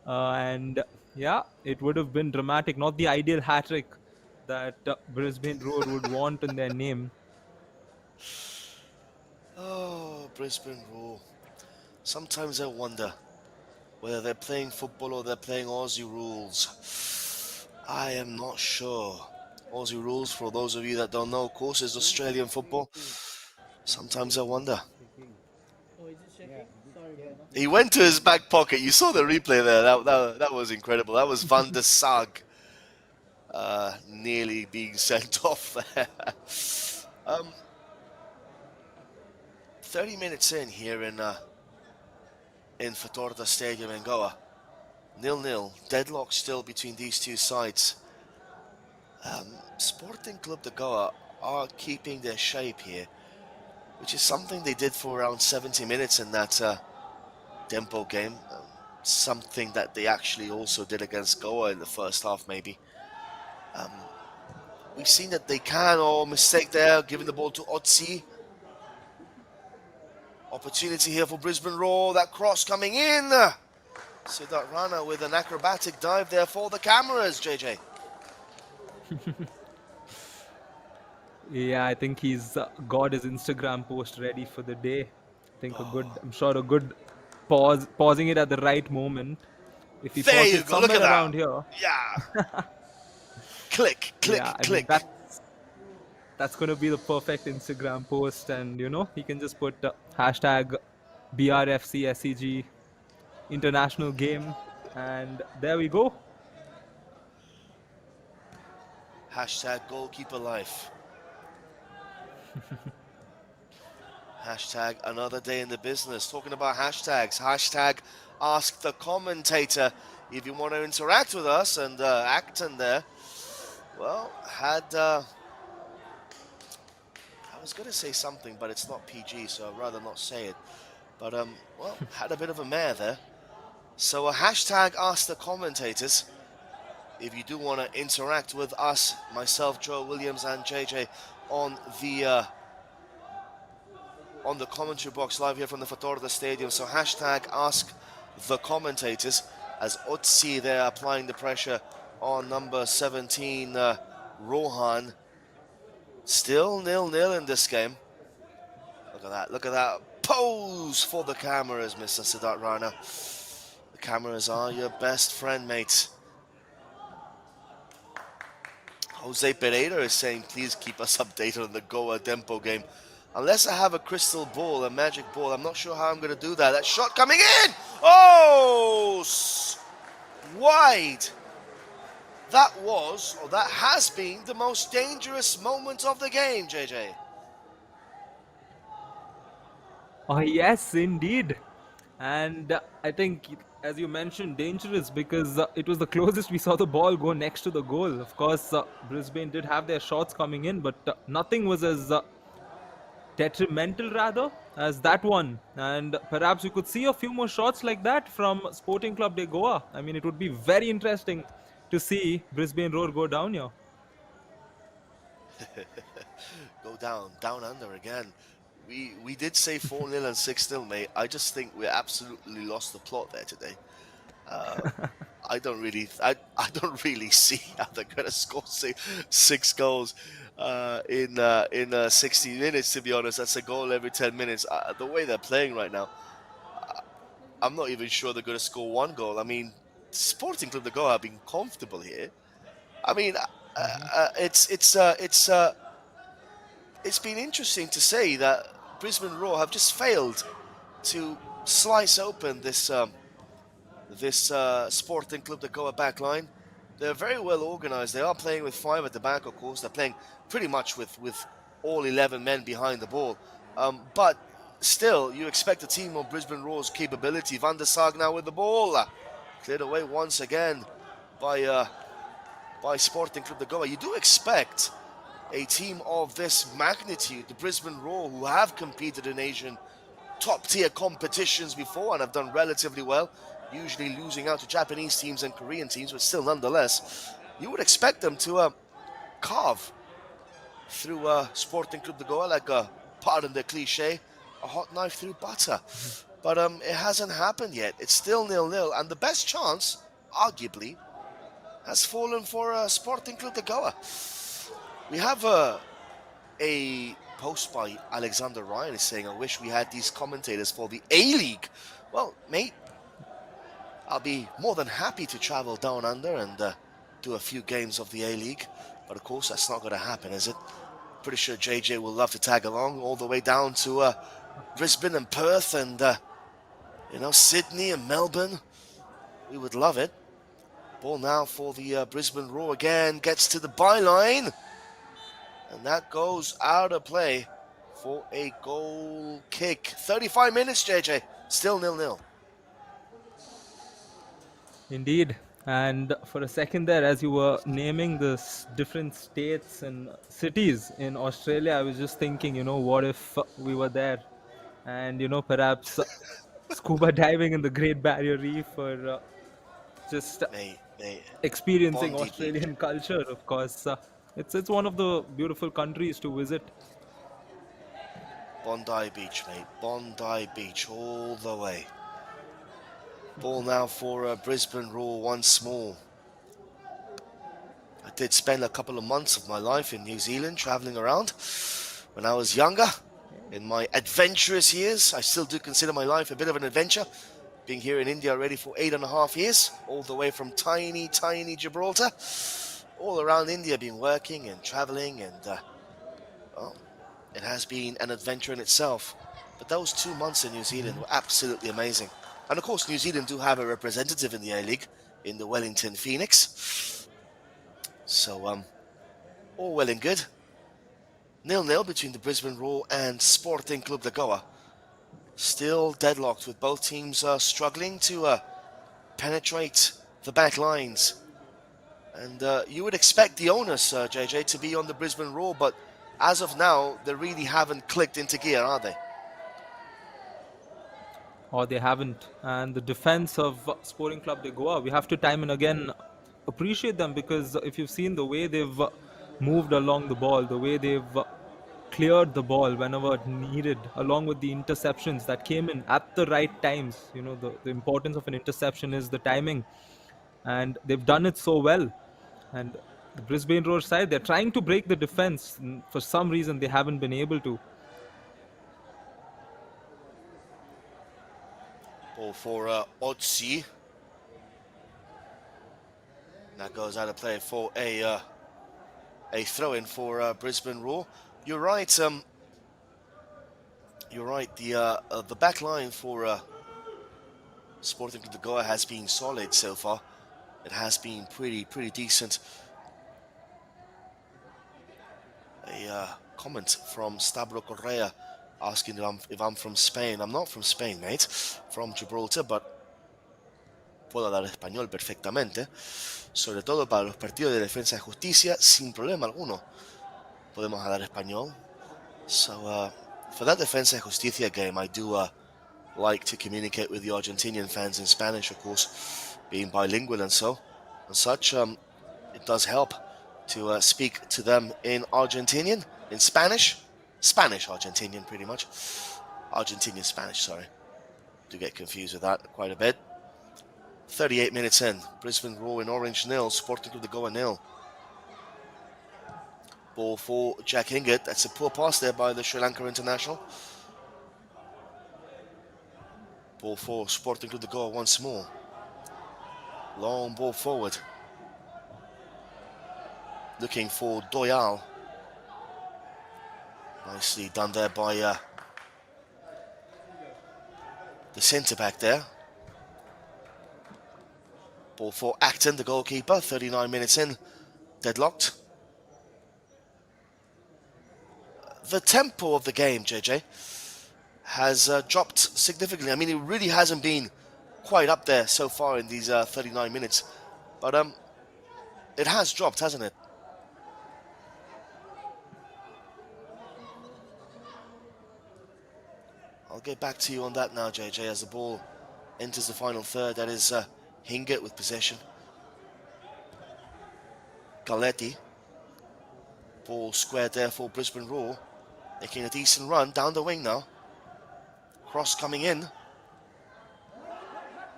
And yeah, it would have been dramatic. Not the ideal hat trick that Brisbane Roar would want in their name. Oh, Brisbane Roar. Sometimes I wonder whether they're playing football or they're playing Aussie rules. I am not sure. Aussie rules, for those of you that don't know, of course, is Australian football. Sometimes I wonder. He went to his back pocket. You saw the replay there. That was incredible. That was Van der Sag nearly being sent off there. 30 minutes in here in Fatorda Stadium in Goa. 0-0. Deadlock still between these two sides. Sporting Club de Goa are keeping their shape here, which is something they did for around 70 minutes in that Dempo game. Something that they actually also did against Goa in the first half, maybe. We've seen that they can, or mistake there, giving the ball to Otzi. Opportunity here for Brisbane Roar. That cross coming in. Siddharth Rana with an acrobatic dive there for the cameras, JJ. Yeah, I think he's got his Instagram post ready for the day. I think I'm sure a good pausing it at the right moment. If he There paused you it go. Look at somewhere that. around here, Yeah. Click, click, yeah, I mean click. that's going to be the perfect Instagram post, and he can just put hashtag BRFCSEG international game, and there we go. Hashtag goalkeeper life. Hashtag another day in the business. Talking about hashtags. Hashtag ask the commentator. If you want to interact with us and act in there. Well, I was going to say something, but it's not PG, so I'd rather not say it. But, well, had a bit of a mare there. So a hashtag ask the commentators. If you do want to interact with us, myself, Joe Williams, and JJ on the commentary box live here from the Fatorda Stadium. So hashtag ask the commentators as Otsi there applying the pressure on number 17, Rohan. Still 0-0 in this game. Look at that, look at that. Pose for the cameras, Mr. Siddharth Rana. The cameras are your best friend, mate. Jose Pereira is saying, please keep us updated on the Goa Dempo game. Unless I have a crystal ball, a magic ball, I'm not sure how I'm going to do that. That shot coming in! Oh! Wide. That was, or that has been, the most dangerous moment of the game, JJ. Oh, yes, indeed. And I think, as you mentioned, dangerous because it was the closest we saw the ball go next to the goal. Of course, Brisbane did have their shots coming in, but nothing was as detrimental rather as that one. And perhaps we could see a few more shots like that from Sporting Club de Goa. I mean, it would be very interesting to see Brisbane Roar go down here. Go down under again. We did say 4-0 and 6-0, mate. I just think we absolutely lost the plot there today. I don't really see how they're gonna score six goals in 60 minutes. To be honest, that's a goal every 10 minutes. The way they're playing right now, I'm not even sure they're gonna score one goal. I mean, Sporting Club de Goa have been comfortable here. I mean, it's been interesting to say that Brisbane Roar have just failed to slice open this Sporting Club de Goa back line. They're very well organised. They are playing with 5 at the back, of course. They're playing pretty much with all 11 men behind the ball. But still, you expect a team of Brisbane Roar's capability. Van der Sar now with the ball. Cleared away once again by Sporting Club de Goa. You do expect a team of this magnitude, the Brisbane Roar, who have competed in Asian top-tier competitions before and have done relatively well, usually losing out to Japanese teams and Korean teams, but still nonetheless, you would expect them to carve through Sporting Club de Goa like pardon the cliche, a hot knife through butter. But it hasn't happened yet. It's still 0-0, and the best chance, arguably, has fallen for Sporting Club de Goa. We have a post by Alexander Ryan is saying, I wish we had these commentators for the A-League. Well, mate, I'll be more than happy to travel down under and do a few games of the A-League. But of course, that's not going to happen, is it? Pretty sure JJ will love to tag along all the way down to Brisbane and Perth and, Sydney and Melbourne. We would love it. Ball now for the Brisbane Roar again. Gets to the byline. And that goes out of play for a goal kick. 35 minutes, JJ. Still 0-0. Indeed. And for a second there, as you were naming the different states and cities in Australia, I was just thinking, what if we were there? And, perhaps scuba diving in the Great Barrier Reef or just Mate, experiencing Bondi Australian Beach. culture, of course. It's one of the beautiful countries to visit. Bondi Beach, mate. Bondi Beach all the way. Ball now for Brisbane Roar once more. I did spend a couple of months of my life in New Zealand traveling around when I was younger. In my adventurous years, I still do consider my life a bit of an adventure. Being here in India already for 8.5 years, all the way from tiny Gibraltar. All around India, been working and traveling, and it has been an adventure in itself. But those 2 months in New Zealand were absolutely amazing. And of course, New Zealand do have a representative in the A-League, in the Wellington Phoenix. So, all well and good. 0-0 between the Brisbane Roar and Sporting Clube de Goa. Still deadlocked with both teams struggling to penetrate the back lines. And you would expect the onus, JJ, to be on the Brisbane Roar, but as of now, they really haven't clicked into gear, are they? Or they haven't. And the defense of Sporting Club de Goa, we have to time and again appreciate them, because if you've seen the way they've moved along the ball, the way they've cleared the ball whenever needed, along with the interceptions that came in at the right times. You know, the importance of an interception is the timing, and they've done it so well. And the Brisbane Roar side, they're trying to break the defense. For some reason, they haven't been able to. Ball for Otsi. That goes out of play for a throw-in for Brisbane Roar. You're right. You're right. The back line for Sporting Club de Goa has been solid so far. It has been pretty decent. A comment from Stabro Correa asking if I'm from Spain. I'm not from Spain, mate. From Gibraltar, but puedo hablar español perfectamente. Sobre todo para los partidos de defensa y justicia, sin problema alguno. Podemos hablar español. So, for that defensa y justicia game, I do like to communicate with the Argentinian fans in Spanish, of course, being bilingual and such. It does help to speak to them in Argentinian, in Spanish. Spanish Argentinian, pretty much. Argentinian Spanish, sorry. Do get confused with that quite a bit. 38 minutes in. Brisbane Roar in orange 0, Sporting Club de Goa 0. Ball for Jack Hingett. That's a poor pass there by the Sri Lanka international. Ball for Sporting Club de Goa once more. Long ball forward. Looking for Doyal. Nicely done there by the centre back there. Ball for Acton, the goalkeeper. 39 minutes in, deadlocked. The tempo of the game, JJ, has dropped significantly. I mean, it really hasn't been quite up there so far in these 39 minutes. But it has dropped, hasn't it? I'll get back to you on that now, JJ, as the ball enters the final third. That is Hingett with possession. Galetti. Ball squared there for Brisbane Roar. Making a decent run down the wing now. Cross coming in.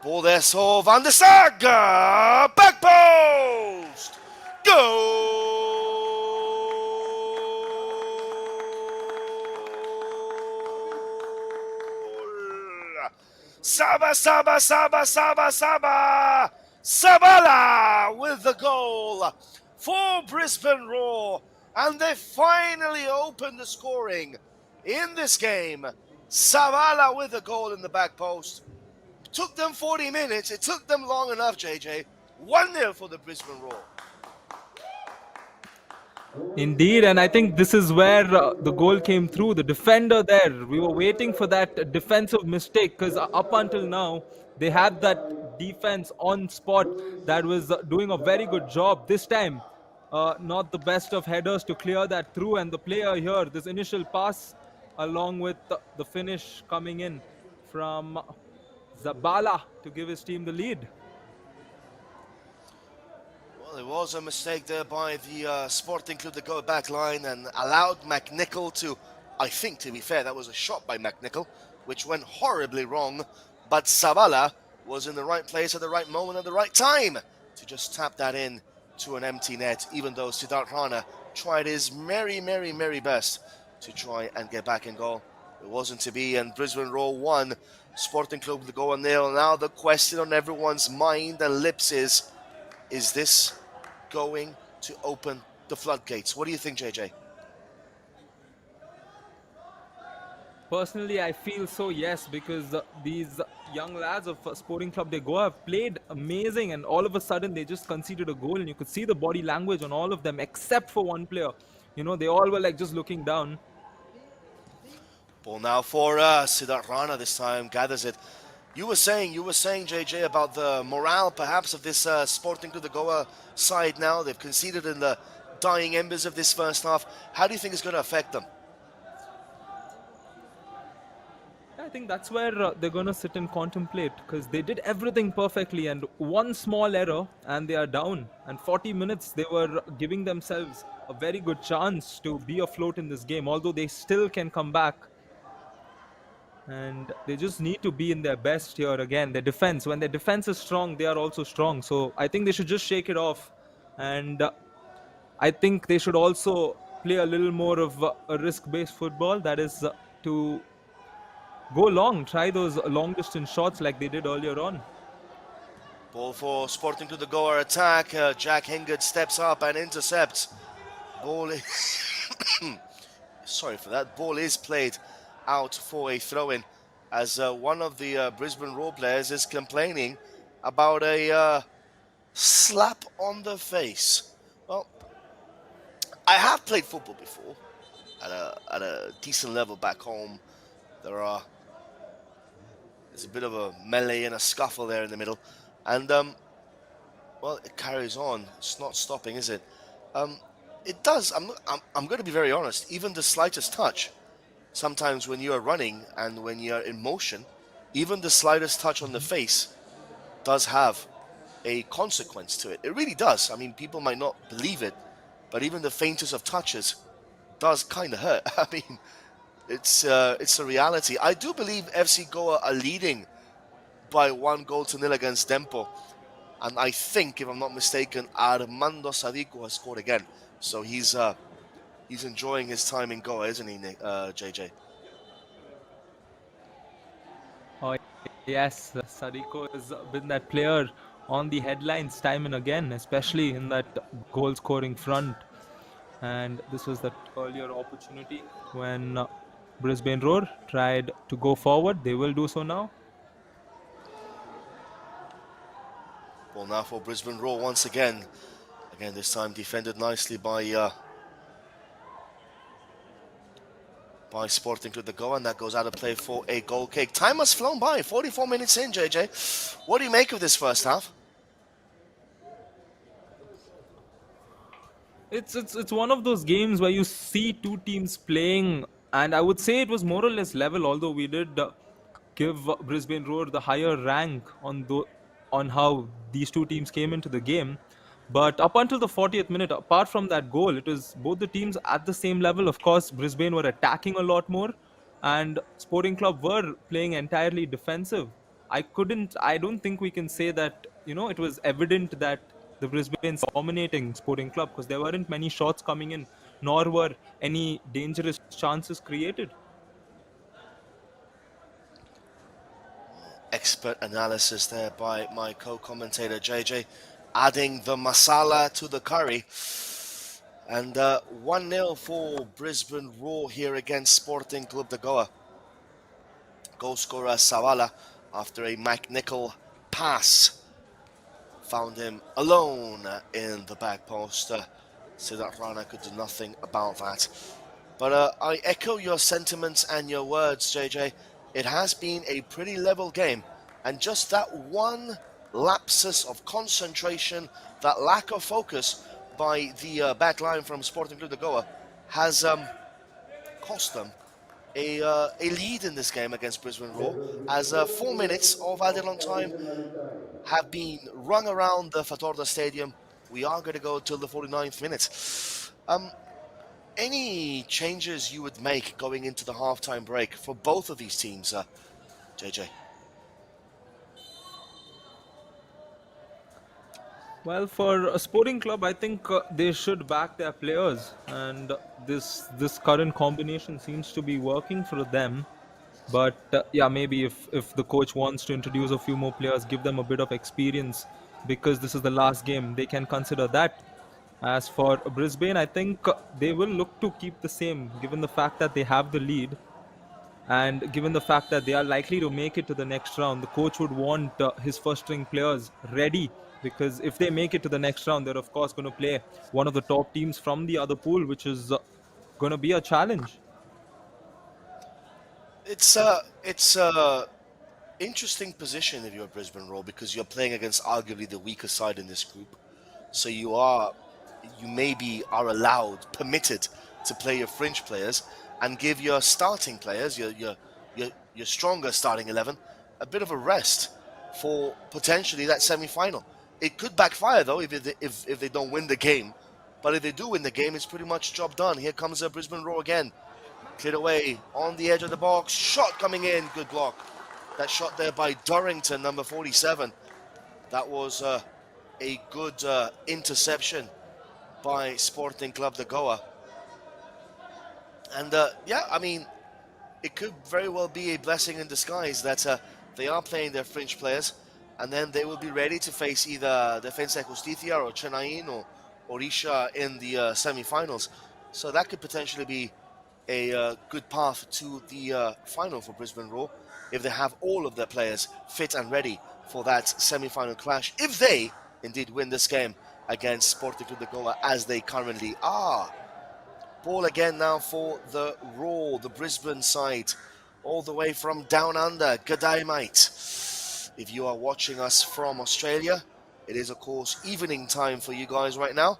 Ball there, so Van der Sar. Back post! Goal! Saba, Saba, Saba, Saba, Saba! Sabala with the goal for Brisbane Roar. And they finally opened the scoring in this game. Sabala with a goal in the back post. It took them 40 minutes. It took them long enough, JJ. 1-0 for the Brisbane Roar. Indeed, and I think this is where the goal came through. The defender there, we were waiting for that defensive mistake, because up until now, they had that defense on spot that was doing a very good job. This time, not the best of headers to clear that through, and the player here, this initial pass, along with the finish coming in from Zabala to give his team the lead. Well, there was a mistake there by the Sporting Club to go back line and allowed McNichol to, I think, to be fair, that was a shot by McNichol, which went horribly wrong, but Zabala was in the right place at the right moment at the right time to just tap that in to an empty net, even though Siddharth Rana tried his merry best to try and get back in goal. It wasn't to be, and Brisbane Roar 1, Sporting Club to go 0. Now the question on everyone's mind and lips is this going to open the floodgates? What do you think, JJ? Personally, I feel so, yes, because these young lads of Sporting Club de Goa have played amazing, and all of a sudden they just conceded a goal, and you could see the body language on all of them except for one player. They all were like just looking down. Ball now for Siddharth Rana this time, gathers it. You were saying, JJ, about the morale perhaps of this Sporting Clube de Goa side now. They've conceded in the dying embers of this first half. How do you think it's going to affect them? I think that's where they're going to sit and contemplate, because they did everything perfectly, and one small error and they are down. And 40 minutes, they were giving themselves a very good chance to be afloat in this game, although they still can come back. And they just need to be in their best here again. Their defense, when their defense is strong, they are also strong. So I think they should just shake it off. And I think they should also play a little more of a risk based football, that is to go long, try those long distance shots like they did earlier on. Ball for Sporting Clube de Goa attack. Jack Hingard steps up and intercepts. Ball sorry for that. Ball is played out for a throw-in, as one of the Brisbane Roar players is complaining about a slap on the face. Well, I have played football before at a decent level back home. There's a bit of a melee and a scuffle there in the middle, and well, it carries on. It's not stopping, is it? It does. I'm going to be very honest. Even the slightest touch, sometimes when you are running and when you are in motion, even the slightest touch on the face does have a consequence to it. It really does. I mean, people might not believe it, but even the faintest of touches does kind of hurt. I mean, it's a reality. I do believe FC Goa are leading by 1-0 against Dempo. And I think, if I'm not mistaken, Armando Sadiku has scored again. So he's enjoying his time in Goa, isn't he, JJ? Oh, yes, Sadiko has been that player on the headlines time and again, especially in that goal scoring front. And this was that earlier opportunity when Brisbane Roar tried to go forward. They will do so now. Well, now for Brisbane Roar once again. Again, this time defended nicely by Sporting Clube de Goa, and that goes out of play for a goal kick. Time has flown by. 44 minutes in, JJ. What do you make of this first half? It's one of those games where you see two teams playing, and I would say it was more or less level. Although we did give Brisbane Roar the higher rank on how these two teams came into the game. But up until the 40th minute, apart from that goal, it was both the teams at the same level. Of course, Brisbane were attacking a lot more, and Sporting Club were playing entirely defensive. I don't think we can say that, it was evident that the Brisbane's dominating Sporting Club, because there weren't many shots coming in, nor were any dangerous chances created. Expert analysis there by my co-commentator JJ, adding the masala to the curry. And 1-0 for Brisbane Roar here against Sporting Clube de Goa. Goal scorer Sawala, after a McNichol pass, found him alone in the back post. Siddharth Rana could do nothing about that. But I echo your sentiments and your words, JJ. It has been a pretty level game, and just that one lapsus of concentration, that lack of focus by the back line from Sporting Clube de Goa has cost them a lead in this game against Brisbane Roar, as 4 minutes of added on time have been rung around the Fatorda Stadium. We are going to go till the 49th minute. Any changes you would make going into the halftime break for both of these teams, JJ? Well, for a Sporting Club, I think they should back their players, and this current combination seems to be working for them. But yeah, maybe if the coach wants to introduce a few more players, give them a bit of experience, because this is the last game, they can consider that. As for Brisbane, I think they will look to keep the same, given the fact that they have the lead, and given the fact that they are likely to make it to the next round. The coach would want his first string players ready because if they make it to the next round, they're of course going to play one of the top teams from the other pool, which is going to be a challenge. It's a interesting position if you're Brisbane Roar because you're playing against arguably the weaker side in this group. So you maybe are allowed, permitted to play your fringe players and give your starting players, your stronger starting 11, a bit of a rest for potentially that semi-final. It could backfire though if they don't win the game, but if they do win the game, it's pretty much job done. Here comes a Brisbane Roar again, cleared away on the edge of the box, shot coming in, good block. That shot there by Durrington, number 47. That was a good interception by Sporting Club de Goa. And yeah, I mean, it could very well be a blessing in disguise that they are playing their fringe players, and then they will be ready to face either Defensa y Justicia or Chennaiin or Orisha in the semi-finals. So that could potentially be a good path to the final for Brisbane Roar if they have all of their players fit and ready for that semi-final clash, if they indeed win this game against Sporting Club de Goa as they currently are. Ball again now for the Roar, the Brisbane side, all the way from down under. G'day, mate. If you are watching us from Australia, it is of course evening time for you guys right now.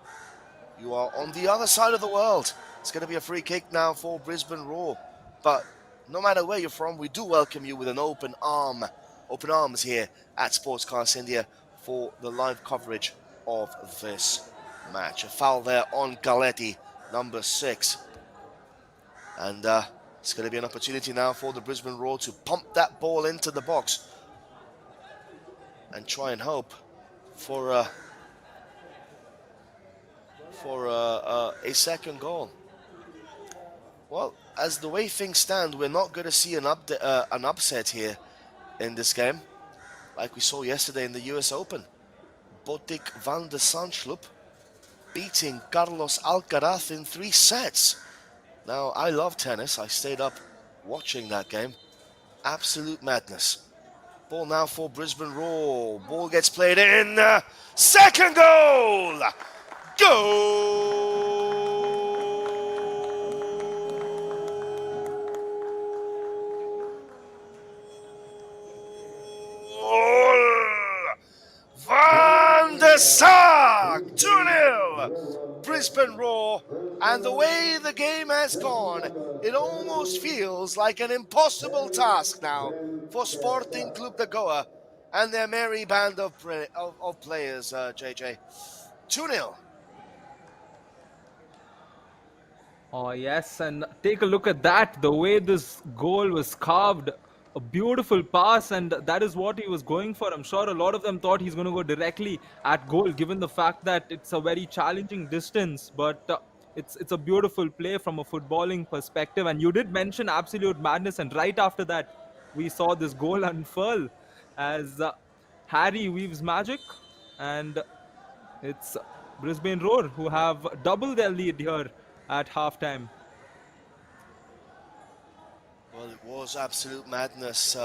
You are on the other side of the world. It's going to be a free kick now for Brisbane Roar. But no matter where you're from, we do welcome you with an open arms here at Sportscast India for the live coverage of this match. A foul there on Galetti, number 6. And it's going to be an opportunity now for the Brisbane Roar to pump that ball into the box and try and hope for a second goal. Well, as the way things stand, we're not going to see an upset here in this game, like we saw yesterday in the US Open. Botic van de Zandschulp beating Carlos Alcaraz in 3 sets. Now, I love tennis. I stayed up watching that game. Absolute madness. Ball now for Brisbane Roar. Ball gets played in. Second goal! Goal! Van der Sar! 2-0! Brisbane Roar. And the way the game has gone, it almost feels like an impossible task now for Sporting Clube de Goa and their merry band of players, JJ. 2-0. Oh, yes, and take a look at that. The way this goal was carved, a beautiful pass, and that is what he was going for. I'm sure a lot of them thought he's going to go directly at goal, given the fact that it's a very challenging distance. But it's a beautiful play from a footballing perspective. And you did mention absolute madness, and right after that, we saw this goal unfurl as Harry weaves magic, and it's Brisbane Roar who have double their lead here at halftime. Well, it was absolute madness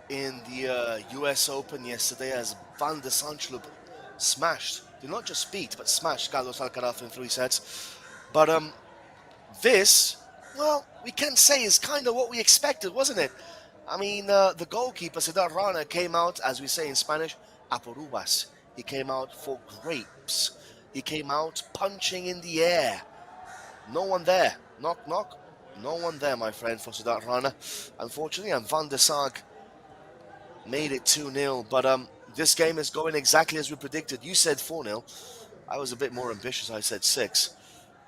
in the US Open yesterday as Van de Zandschulp smashed, did not just beat, but smashed Carlos Alcaraz in 3 sets. But this, well, we can say is kind of what we expected, wasn't it? I mean, the goalkeeper, Siddharth Rana, came out, as we say in Spanish, a por uvas. He came out for grapes. He came out punching in the air. No one there. Knock, knock. No one there, my friend, for Siddharth Rana. Unfortunately, and Van der Sar made it 2-0. But this game is going exactly as we predicted. You said 4-0. I was a bit more ambitious. I said 6.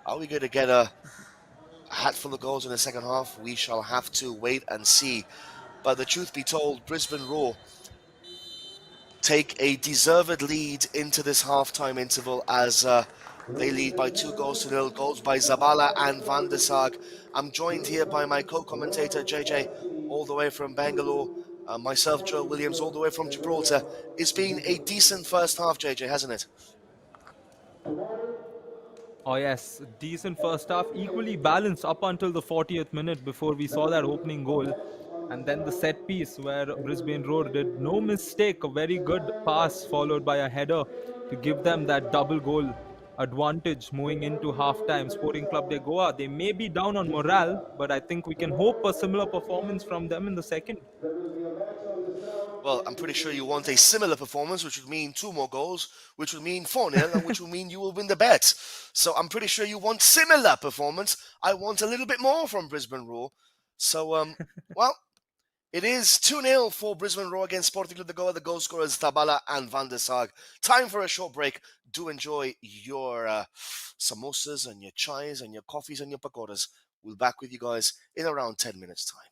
Are we going to get a hatful of goals in the second half? We shall have to wait and see. But the truth be told, Brisbane Roar take a deserved lead into this halftime interval as they lead by 2-0, goals by Zabala and Van der Sar. I'm joined here by my co-commentator JJ, all the way from Bangalore. Myself, Joe Williams, all the way from Gibraltar. It's been a decent first half, JJ, hasn't it? Oh yes, decent first half, equally balanced up until the 40th minute before we saw that opening goal. And then the set piece where Brisbane Roar did no mistake, a very good pass followed by a header to give them that double goal advantage moving into halftime. Sporting Club de Goa, they may be down on morale, but I think we can hope a similar performance from them in the second. Well, I'm pretty sure you want a similar performance, which would mean 2 more goals, which would mean 4-0, and which would mean you will win the bet. So I'm pretty sure you want similar performance. I want a little bit more from Brisbane Roar. So, well, it is 2-0 for Brisbane Roar against Sporting Club de Goa. The goal scorers Tabala and Van der Sag. Time for a short break. Do enjoy your samosas and your chais and your coffees and your pakoras. We'll be back with you guys in around 10 minutes' time.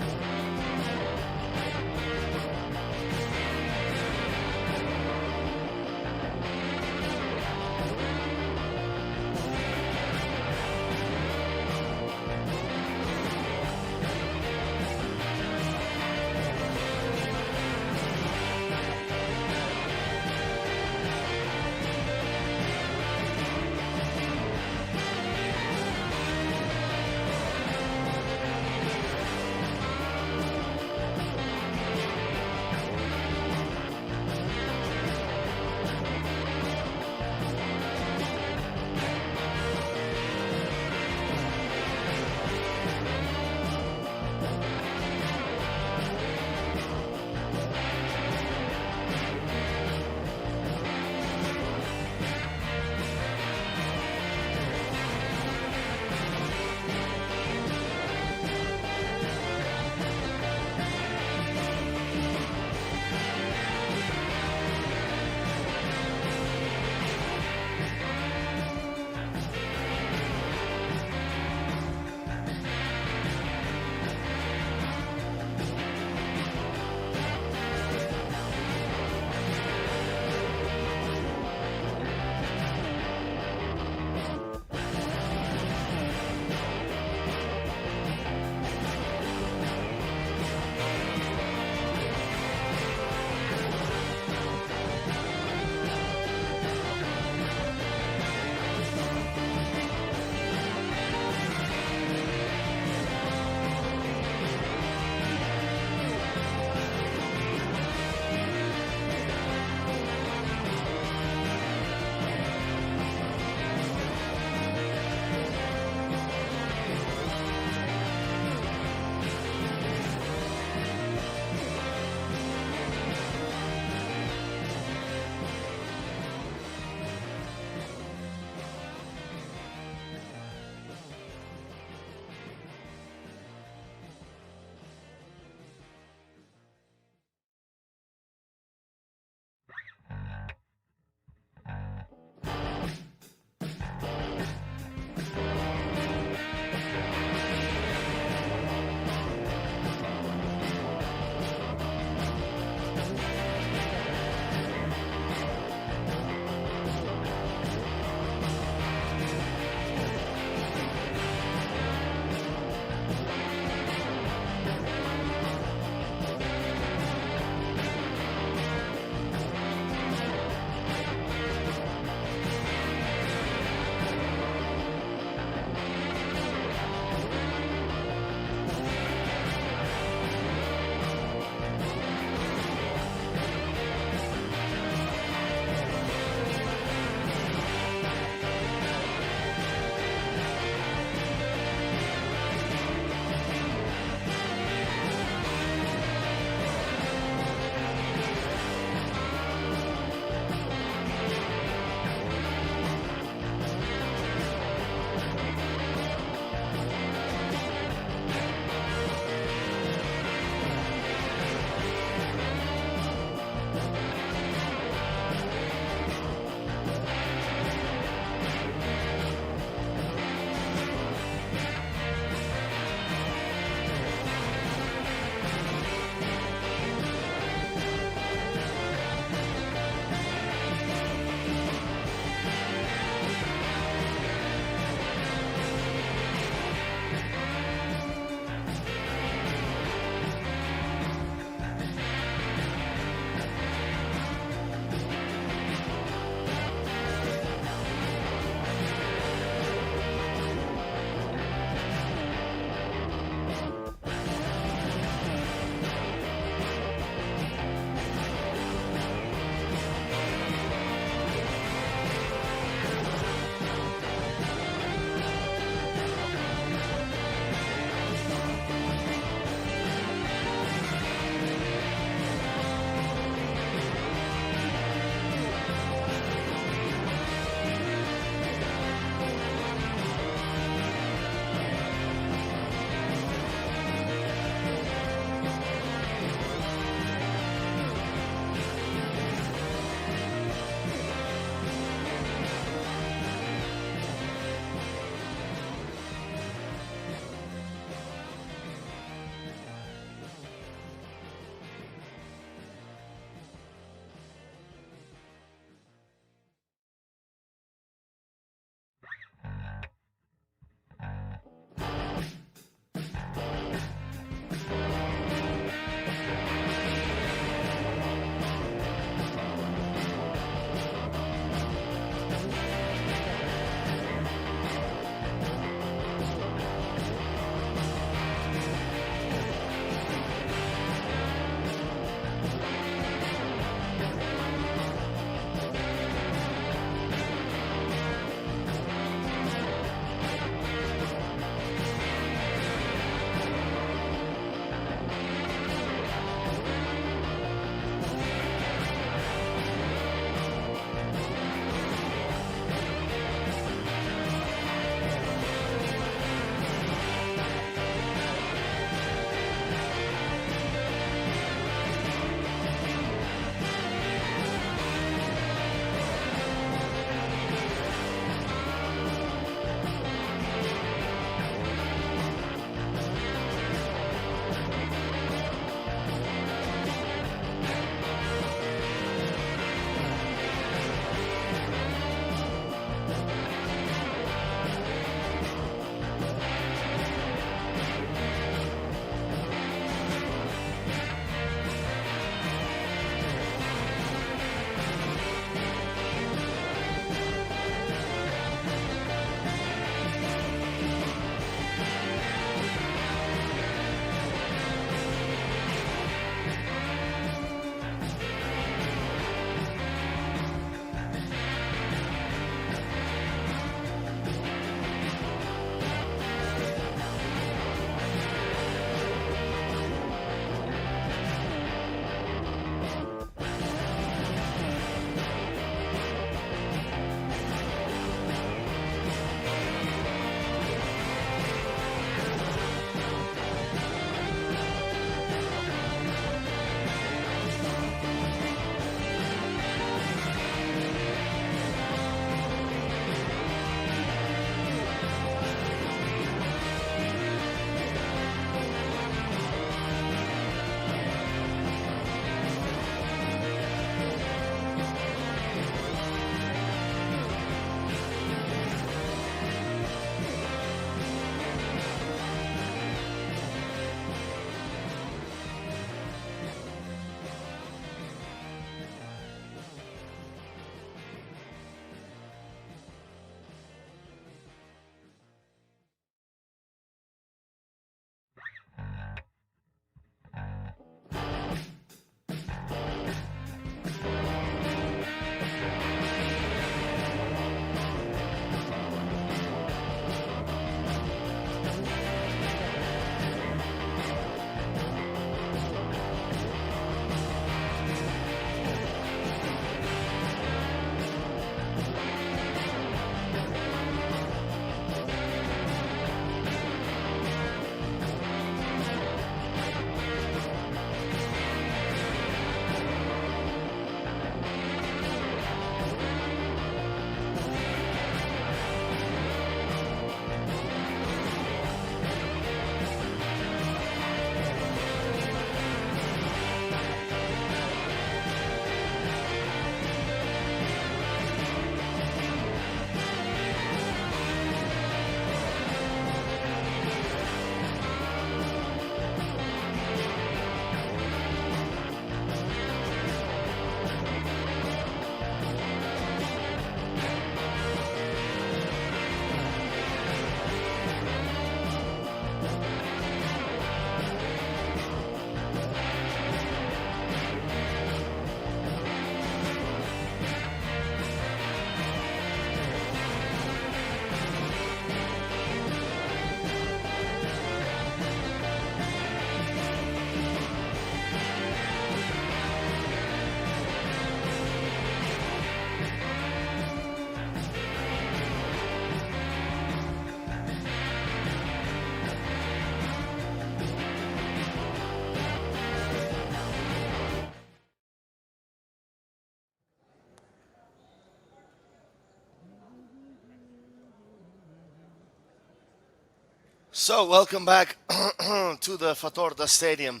So, welcome back to the Fatorda Stadium.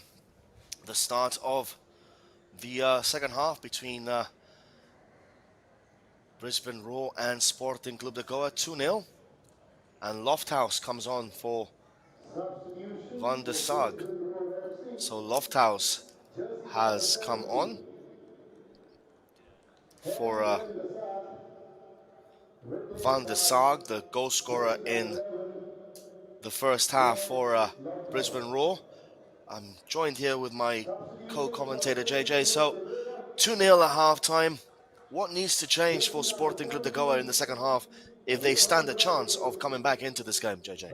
The start of the second half between Brisbane Roar and Sporting Clube de Goa, 2-0. And Lofthouse comes on for Van der Sag. So Lofthouse has come on for Van der Sag, the goal scorer in the first half for Brisbane Roar. I'm joined here with my co-commentator JJ. So 2-0 at half-time. What needs to change for Sporting Clube de Goa in the second half if they stand a chance of coming back into this game, JJ?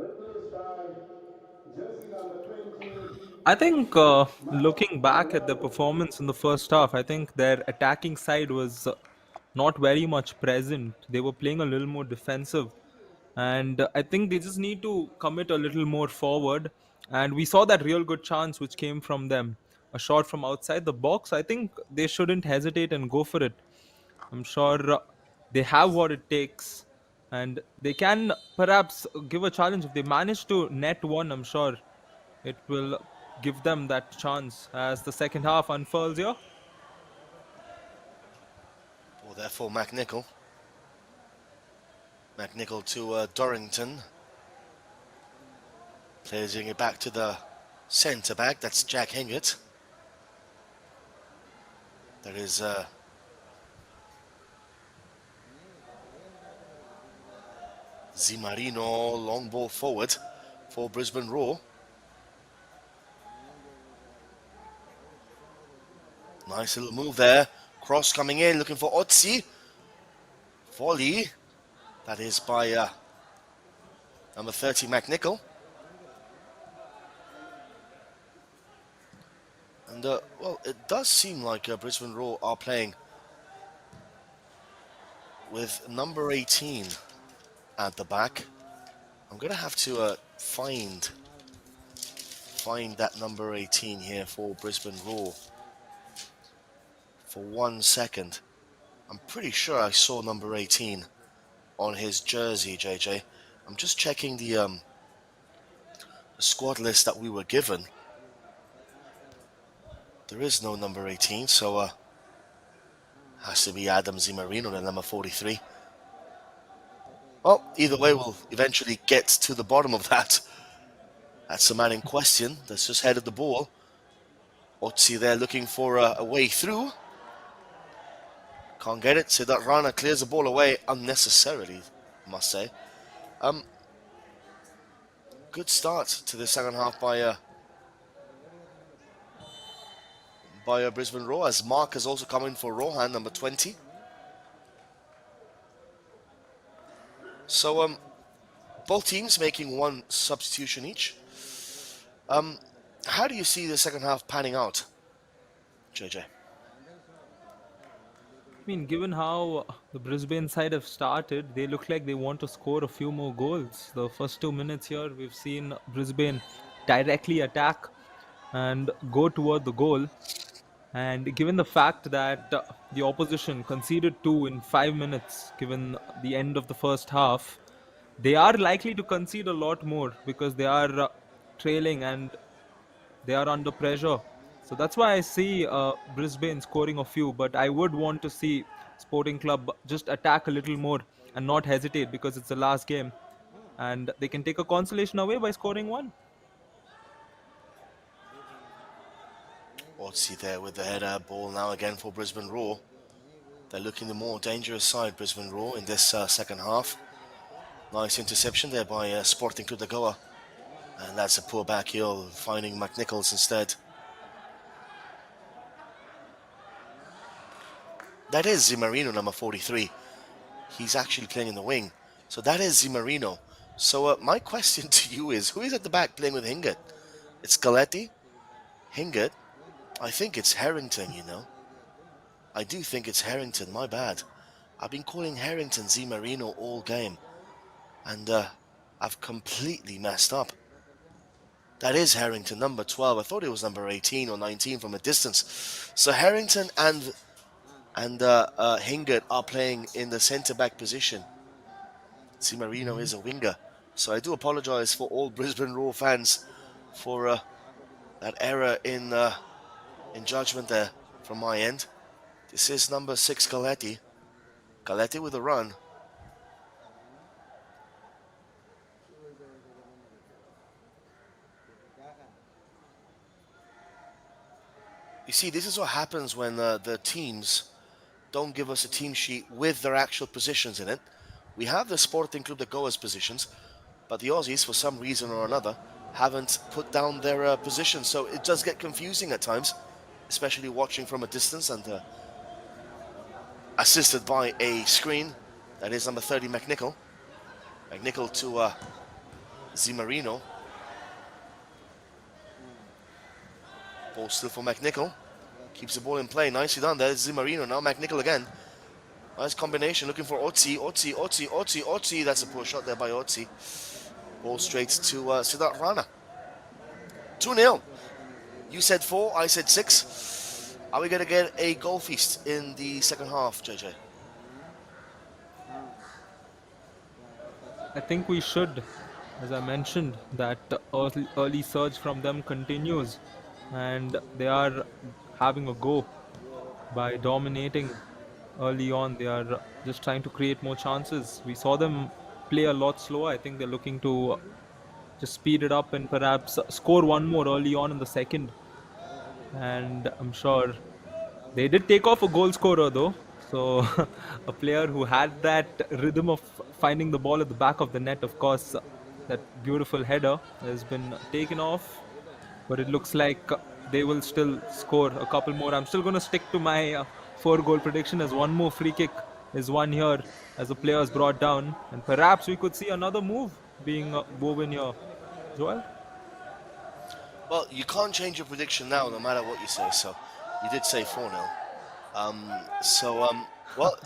I think looking back at the performance in the first half, I think their attacking side was not very much present. They were playing a little more defensive. And I think they just need to commit a little more forward. And we saw that real good chance which came from them. A shot from outside the box. I think they shouldn't hesitate and go for it. I'm sure they have what it takes. And they can perhaps give a challenge. If they manage to net one, I'm sure it will give them that chance as the second half unfurls here. Well, therefore, McNichol. McNichol to Dorrington. Placing it back to the centre back. That's Jack Hingett. There is Zimarino, long ball forward for Brisbane Roar. Nice little move there. Cross coming in, looking for Otzi. Volley. That is by number 30, McNichol. And, well, it does seem like Brisbane Roar are playing with number 18 at the back. I'm going to have to find that number 18 here for Brisbane Roar for 1 second. I'm pretty sure I saw number 18 on his jersey, JJ. I'm just checking the squad list that we were given. There is no number 18, so has to be Adam Zimarino, the number 43. Well, either way, we'll eventually get to the bottom of that. That's the man in question that's just headed the ball. Otzi there looking for a way through. Can't get it. Siddharth Rana clears the ball away unnecessarily, I must say. Good start to the second half by Brisbane Roar, as Mark has also come in for Rohan, number 20. So both teams making one substitution each. How do you see the second half panning out, JJ? I mean, given how the Brisbane side have started, they look like they want to score a few more goals. The first 2 minutes here, we've seen Brisbane directly attack and go toward the goal. And given the fact that the opposition conceded two in 5 minutes, given the end of the first half, they are likely to concede a lot more because they are trailing and they are under pressure. So that's why I see Brisbane scoring a few, but I would want to see Sporting Club just attack a little more and not hesitate because it's the last game and they can take a consolation away by scoring one. Otzi there with the header, ball now again for Brisbane Roar. They're looking the more dangerous side, Brisbane Roar, in this second half. Nice interception there by Sporting Clube de Goa. And that's a poor back heel, finding McNichols instead. That is Zimarino, number 43. He's actually playing in the wing. So that is Zimarino. So my question to you is, who is at the back playing with Hingett? It's Galetti, Hingett. I think it's Harrington, you know. I do think it's Harrington, my bad. I've been calling Harrington Zimarino all game. And I've completely messed up. That is Harrington, number 12. I thought it was number 18 or 19 from a distance. So Harrington and Hingett are playing in the centre-back position. Zimarino is a winger. So I do apologise for all Brisbane Roar fans for that error in judgment there from my end. This is number 6, Galetti. Galetti with a run. You see, this is what happens when the teams don't give us a team sheet with their actual positions in it. We have the Sporting Clube de Goa's positions, but the Aussies, for some reason or another, haven't put down their positions. So it does get confusing at times, especially watching from a distance and assisted by a screen. That is number 30, McNichol. McNichol to Zimarino. Ball still for McNichol. Keeps the ball in play. Nicely done there. Zimarino now. McNichol again. Nice combination. Looking for Otzi. That's a poor shot there by Otzi. Ball straight to Siddharth Rana. 2-0. You said 4. I said 6. Are we going to get a goal feast in the second half, JJ? I think we should. As I mentioned, that early surge from them continues, and they are having a go by dominating early on. They are just trying to create more chances. We saw them play a lot slower. I think they're looking to just speed it up and perhaps score one more early on in the second. And I'm sure they did take off a goal scorer though. So a player who had that rhythm of finding the ball at the back of the net, of course, that beautiful header has been taken off. But it looks like they will still score a couple more. I'm still going to stick to my 4-goal prediction, as one more free kick is won here as the player is brought down. And perhaps we could see another move being woven here. Joel? Well, you can't change your prediction now, no matter what you say. So you did say 4-0. Well,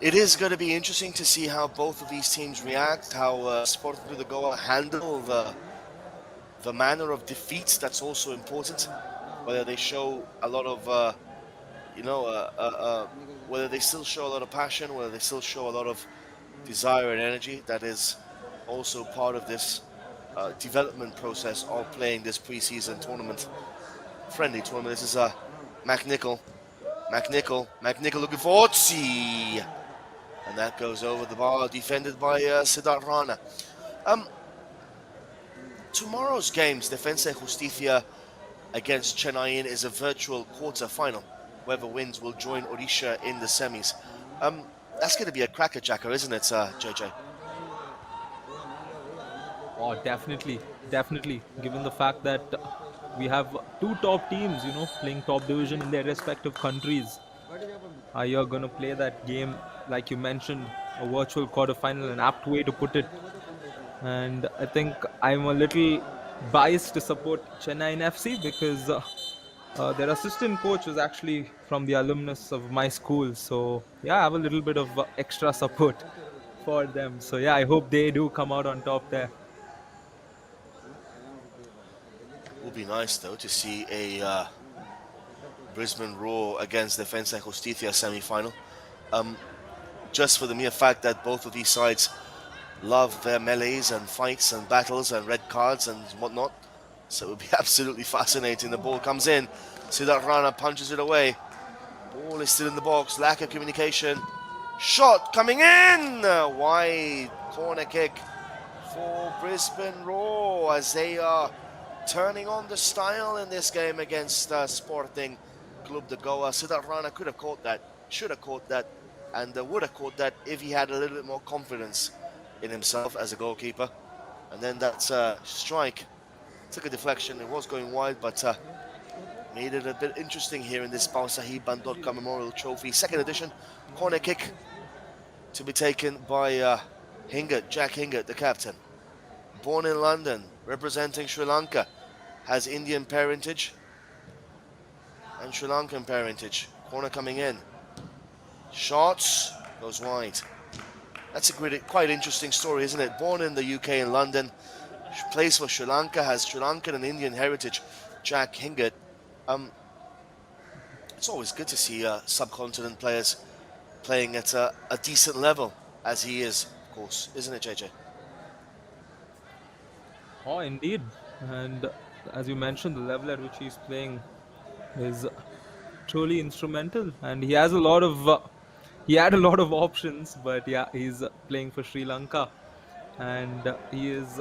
it is going to be interesting to see how both of these teams react, how Sporting Clube de Goa handle the manner of defeats. That's also important. Whether they show a lot of, whether they still show a lot of passion, whether they still show a lot of desire and energy. That is also part of this development process of playing this preseason tournament, friendly tournament. This is McNichol looking for Otzi, and that goes over the bar, defended by Siddharth Rana. Tomorrow's games, Defensa y Justicia against Chennai is a virtual quarter-final. Whoever wins will join Odisha in the semis. That's going to be a crackerjacker, isn't it, JJ? Oh, definitely. Given the fact that we have two top teams, playing top division in their respective countries. You're going to play that game, like you mentioned, a virtual quarterfinal, an apt way to put it. And I think I'm a little biased to support Chennai FC because their assistant coach was actually from the alumnus of my school. So, yeah, I have a little bit of extra support for them. So, yeah, I hope they do come out on top there. It would be nice, though, to see a Brisbane Roar against Defensa y Justicia semi-final. Just for the mere fact that both of these sides love their melees and fights and battles and red cards and whatnot. So it would be absolutely fascinating. The ball comes in. Siddharth Rana punches it away. Ball is still in the box. Lack of communication. Shot coming in. Wide corner kick for Brisbane Roar as they are turning on the style in this game against Sporting Clube de Goa. Siddharth Rana could have caught that, should have caught that, and would have caught that if he had a little bit more confidence in himself as a goalkeeper. And then that strike took a deflection. It was going wide, but made it a bit interesting here in this Bhausaheb Bandodkar Memorial Trophy. Second edition, corner kick to be taken by Jack Hingert, the captain. Born in London, representing Sri Lanka, has Indian parentage and Sri Lankan parentage. Corner coming in. Shots, goes wide. That's a quite interesting story, isn't it? Born in the UK in London, plays for Sri Lanka, has Sri Lankan and Indian heritage. Jack Hingert. It's always good to see subcontinent players playing at a decent level, as he is, of course, isn't it, JJ? Oh, indeed. And as you mentioned, the level at which he's playing is truly instrumental. And he has a lot of, he had a lot of options, but yeah, he's playing for Sri Lanka. And he is,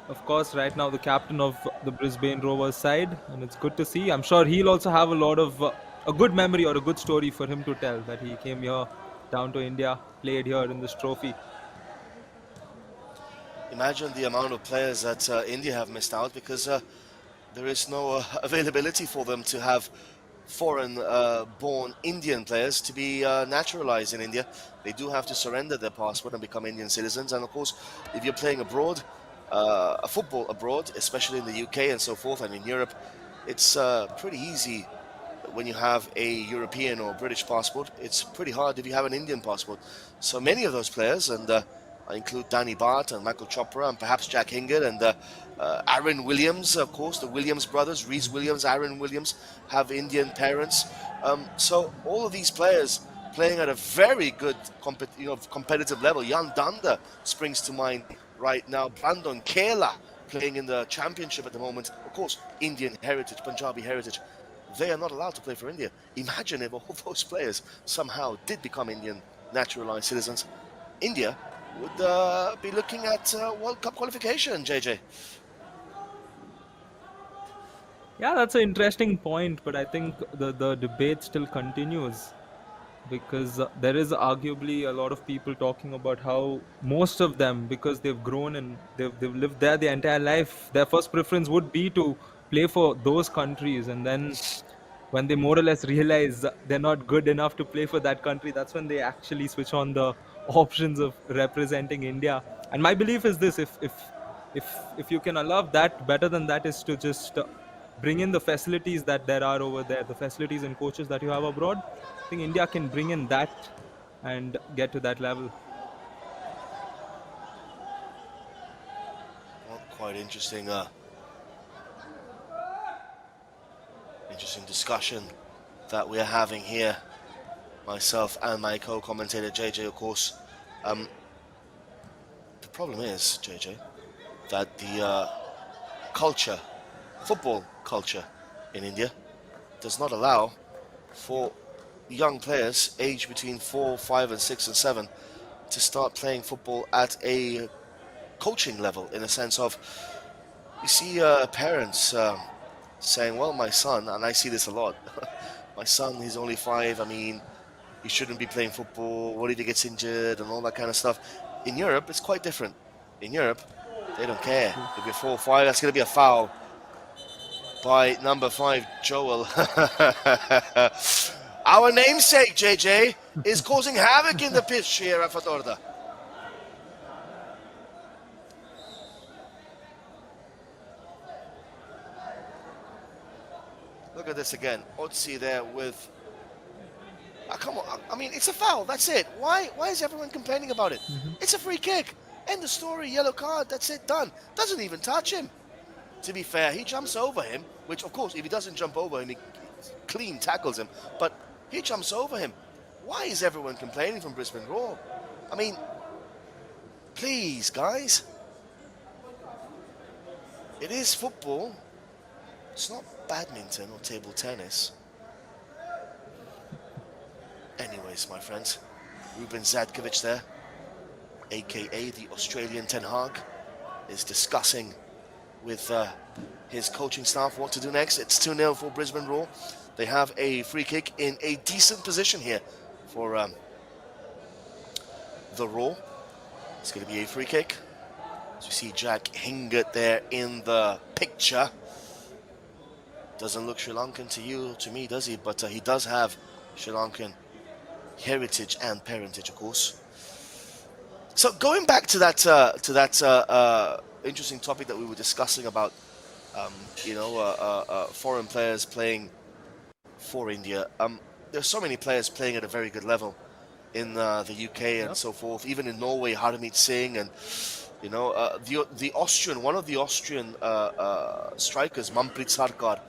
of course, right now the captain of the Brisbane Rovers side. And it's good to see. I'm sure he'll also have a lot of, a good memory or a good story for him to tell that he came here down to India, played here in this trophy. Imagine the amount of players that India have missed out because there is no availability for them to have foreign born Indian players to be naturalized in India. They do have to surrender their passport and become Indian citizens. And of course, if you're playing abroad, a football abroad, especially in the UK and so forth, and in Europe, it's pretty easy when you have a European or British passport. It's pretty hard if you have an Indian passport. So many of those players, and I include Danny Bart and Michael Chopra and perhaps Jack Hingert and Aaron Williams, of course, the Williams brothers, Reese Williams, Aaron Williams, have Indian parents. So all of these players playing at a very good competitive level. Jan Danda springs to mind right now. Brandon Kela playing in the championship at the moment. Of course, Indian heritage, Punjabi heritage. They are not allowed to play for India. Imagine if all those players somehow did become Indian naturalized citizens. India would be looking at World Cup qualification, JJ. Yeah, that's an interesting point, but I think the debate still continues because there is arguably a lot of people talking about how most of them, because they've grown and they've lived there their entire life, their first preference would be to play for those countries. And then when they more or less realize they're not good enough to play for that country, that's when they actually switch on the options of representing India. And my belief is this: if you can allow that, better than that is to just bring in the facilities that there are over there, the facilities and coaches that you have abroad. I think India can bring in that and get to that level. Well, quite interesting. Interesting discussion that we're having here, myself and my co-commentator JJ, of course. The problem is, JJ, that the culture, football culture in India, does not allow for young players aged between 4, 5, and 6 and 7 to start playing football at a coaching level, in a sense of, you see parents saying, well, my son, and I see this a lot, my son, he's only 5, I mean, he shouldn't be playing football, what if he gets injured, and all that kind of stuff. In Europe, it's quite different. In Europe, they don't care. If you're 4 or 5, that's going to be a foul by number 5, Joel. Our namesake, JJ, is causing havoc in the pitch here at Fatorda. Look at this again. Otzi there with... come on. I mean, it's a foul. That's it. Why is everyone complaining about it? It's a free kick. End of story. Yellow card. That's it. Done. Doesn't even touch him. To be fair, he jumps over him, which, of course, if he doesn't jump over him, he clean tackles him. But he jumps over him. Why is everyone complaining from Brisbane Roar? I mean, please, guys. It is football. It's not badminton or table tennis. Anyways, my friends, Ruben Zadkovic there, aka the Australian Ten Hag, is discussing with his coaching staff what to do next. It's 2-0 for Brisbane Roar. They have a free kick in a decent position here for the Roar. It's going to be a free kick. As you see Jack Hingert there in the picture. Doesn't look Sri Lankan to me, does he? But he does have Sri Lankan heritage and parentage, of course. So going back to that interesting topic that we were discussing about, foreign players playing for India. There's so many players playing at a very good level in the UK and so forth. Even in Norway, Harmeet Singh and the Austrian, one of the Austrian strikers, Manpreet Sarkar,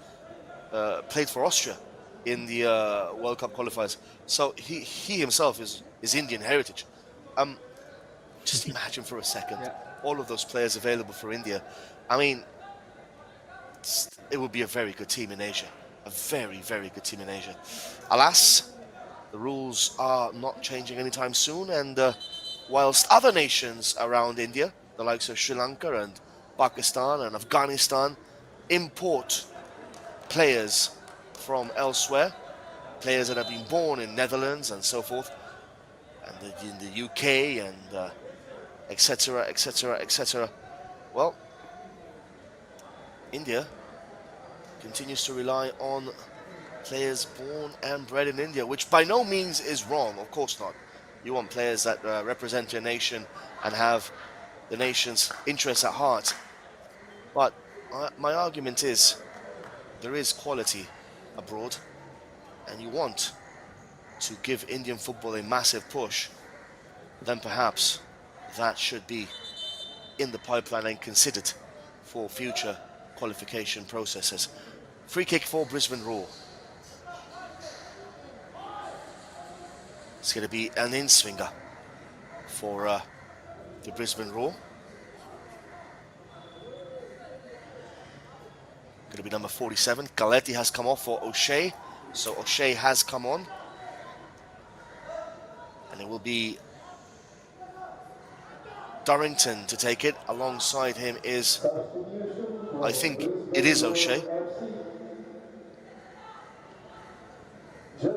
played for Austria in the World Cup qualifiers. So he himself is Indian heritage. Just imagine for a second, all of those players available for India I mean, it would be a very good team in Asia. A very, very good team in Asia. Alas, the rules are not changing anytime soon, and whilst other nations around India, the likes of Sri Lanka and Pakistan and Afghanistan, import players from elsewhere, players that have been born in Netherlands and so forth, and in the UK and etc., etc., etc. Well, India continues to rely on players born and bred in India, which by no means is wrong, of course not. You want players that represent your nation and have the nation's interests at heart. But my argument is there is quality abroad, and you want to give Indian football a massive push, then perhaps that should be in the pipeline and considered for future qualification processes. Free kick for Brisbane Roar. It's going to be an in-swinger for the Brisbane Roar. Going to be number 47. Galeti has come off for O'Shea. So O'Shea has come on. And it will be Durrington to take it. Alongside him is, I think it is O'Shea.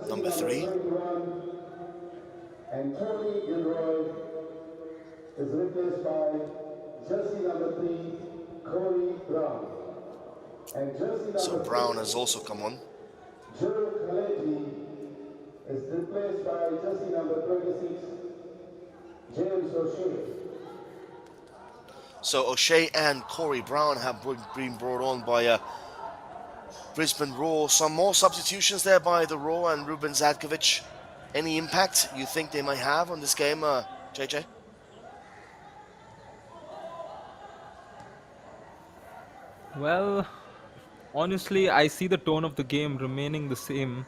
Number 3. And Tony Gilroy is replaced by jersey number 3, Corey Brown. And jersey number So Brown has also come on. Joe Khaleti is replaced by jersey number 26, James O'Shea. So O'Shea and Corey Brown have been brought on by Brisbane Roar. Some more substitutions there by the Roar and Ruben Zadkovic. Any impact you think they might have on this game, JJ? Well, honestly, I see the tone of the game remaining the same,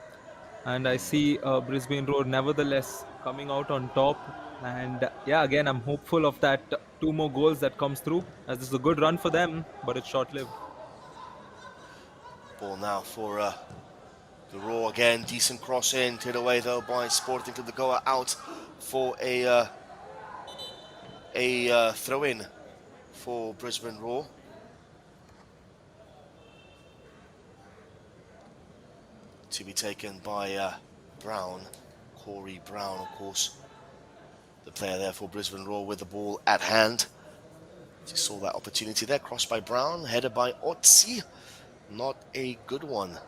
and I see Brisbane Roar nevertheless coming out on top. And yeah, again, I'm hopeful of that 2 more goals that comes through, as this is a good run for them, but it's short-lived. Ball now for the Roar again. Decent cross in, cleared away though by Sporting Clube Goa, out for a throw-in for Brisbane Roar. To be taken by Brown, Corey Brown, of course, the player there for Brisbane Roar with the ball at hand. He saw that opportunity there, crossed by Brown, headed by Otzi. Not a good one.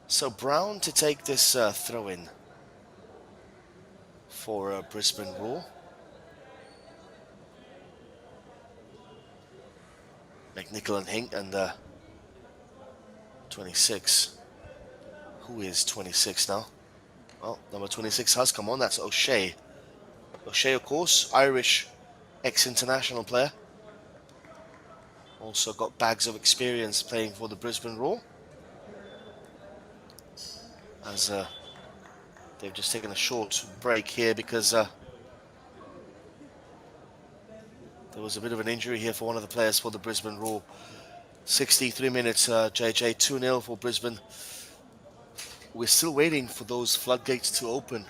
So Brown to take this throw-in for Brisbane Roar. McNichol and Hink and 26. Who is 26 now? Well, number 26 has come on. That's O'Shea. O'Shea, of course, Irish ex-international player. Also got bags of experience playing for the Brisbane Roar. As they've just taken a short break here because there was a bit of an injury here for one of the players for the Brisbane Roar. 63 minutes, JJ, 2-0 for Brisbane. We're still waiting for those floodgates to open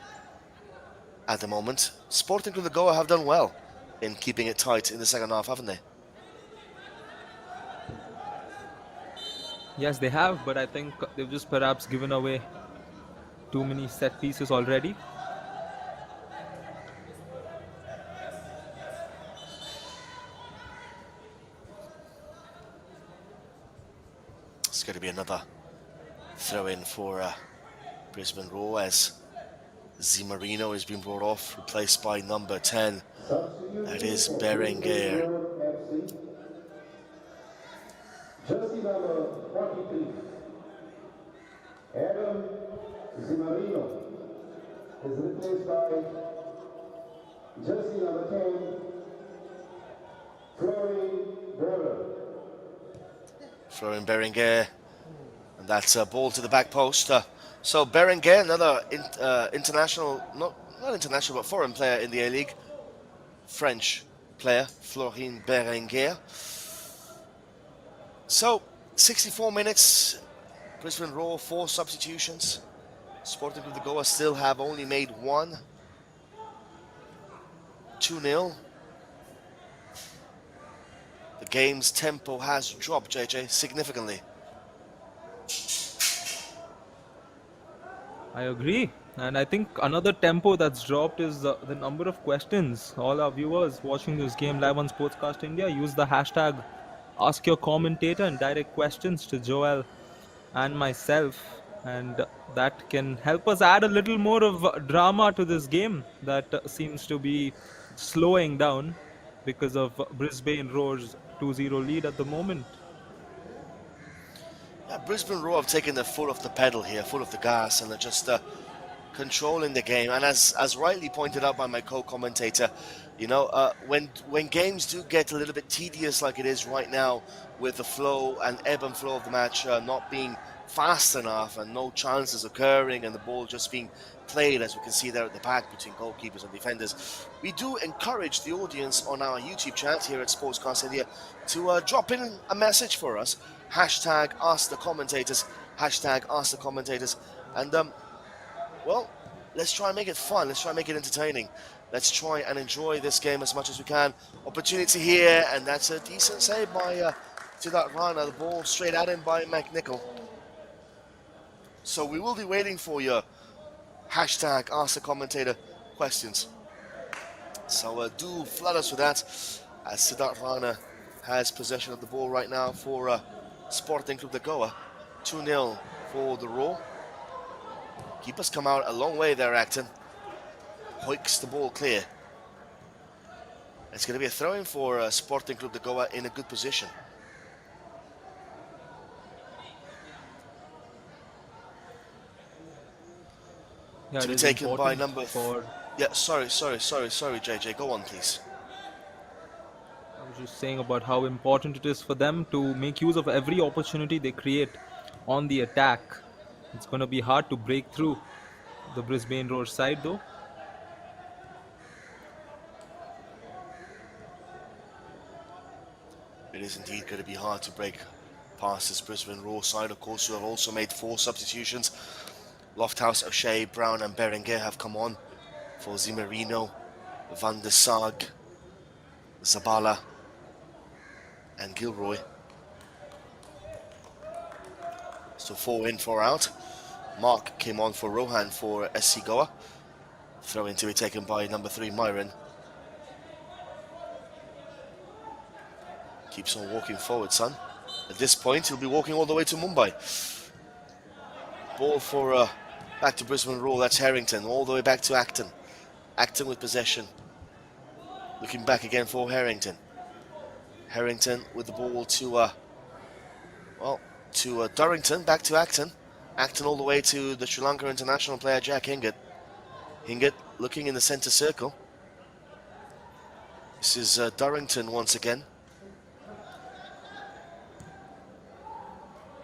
at the moment. Sporting Clube Goa have done well in keeping it tight in the second half, haven't they? Yes, they have, but I think they've just perhaps given away too many set pieces already. It's going to be another throw-in for Brisbane Roar as Zimarino has been brought off, replaced by number 10. That is Berenguer. Jersey number 43, Adam Zimarino is replaced by jersey number 10, Florian Border. Florian Berenguer, and that's a ball to the back post. So Berenguer, another international, not international, but foreign player in the A-League. French player, Florin Berenguer. So, 64 minutes, Brisbane Roar, 4 substitutions. Sporting Clube de Goa still have only made 1. 2-0. The game's tempo has dropped, JJ, significantly. I agree. And I think another tempo that's dropped is the number of questions. All our viewers watching this game live on Sportscast India, use the hashtag Ask Your Commentator and direct questions to Joel and myself. And that can help us add a little more of drama to this game that seems to be slowing down because of Brisbane Roar's 2-0 lead at the moment. Yeah, Brisbane Roar have taken their foot off the pedal here, foot off the gas, and they're just controlling the game. And as rightly pointed out by my co-commentator, you know, when games do get a little bit tedious like it is right now, with the flow and ebb and flow of the match not being fast enough and no chances occurring and the ball just being played, as we can see there at the back between goalkeepers and defenders, we do encourage the audience on our YouTube chat here at Sportscast India to drop in a message for us. Hashtag Ask the Commentators. Hashtag Ask the Commentators. And well, let's try and make it fun. Let's try and make it entertaining. Let's try and enjoy this game as much as we can. Opportunity here, and that's a decent save by Siddharth Rana. The ball straight at him by McNichol. So we will be waiting for your hashtag Ask the Commentator questions. So do flood us with that, as Siddharth Rana has possession of the ball right now for Sporting Clube de Goa. 2-0 for the Roar. Keepers come out a long way there, Acton. Hoiks the ball clear. It's going to be a throw-in for Sporting Clube de Goa in a good position. Yeah, To it be is taken by important number... for... Yeah, sorry, JJ. Go on, please. I was just saying about how important it is for them to make use of every opportunity they create on the attack. It's going to be hard to break through the Brisbane Roar side, though. It is indeed going to be hard to break past this Brisbane Roar side. Of course, who have also made 4 substitutions. Lofthouse, O'Shea, Brown and Berenguer have come on for Zimerino, Van der Sag, Zabala and Gilroy. So 4 in, 4 out. Mark came on for Rohan for SC Goa. Throw in to be taken by number 3, Myron. Keeps on walking forward, son. At this point, he'll be walking all the way to Mumbai. Ball for back to Brisbane Roar. That's Harrington, all the way back to Acton. Acton with possession. Looking back again for Harrington. Harrington with the ball to Durrington, back to Acton. Acton all the way to the Sri Lanka international player Jack Hingett. Hingett looking in the centre circle. This is Durrington once again.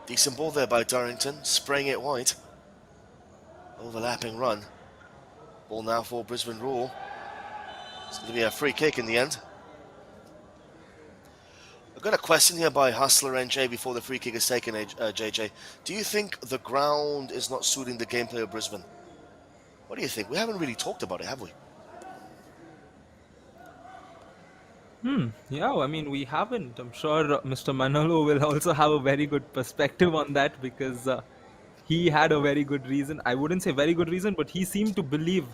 Decent ball there by Durrington, spraying it wide. Overlapping run. Ball now for Brisbane Roar. It's going to be a free kick in the end. I've got a question here by Hustler NJ before the free kick is taken, JJ. Do you think the ground is not suiting the gameplay of Brisbane? What do you think? We haven't really talked about it, have we? Yeah, I mean, we haven't. I'm sure Mr. Manolo will also have a very good perspective on that because he had a very good reason. I wouldn't say very good reason, but he seemed to believe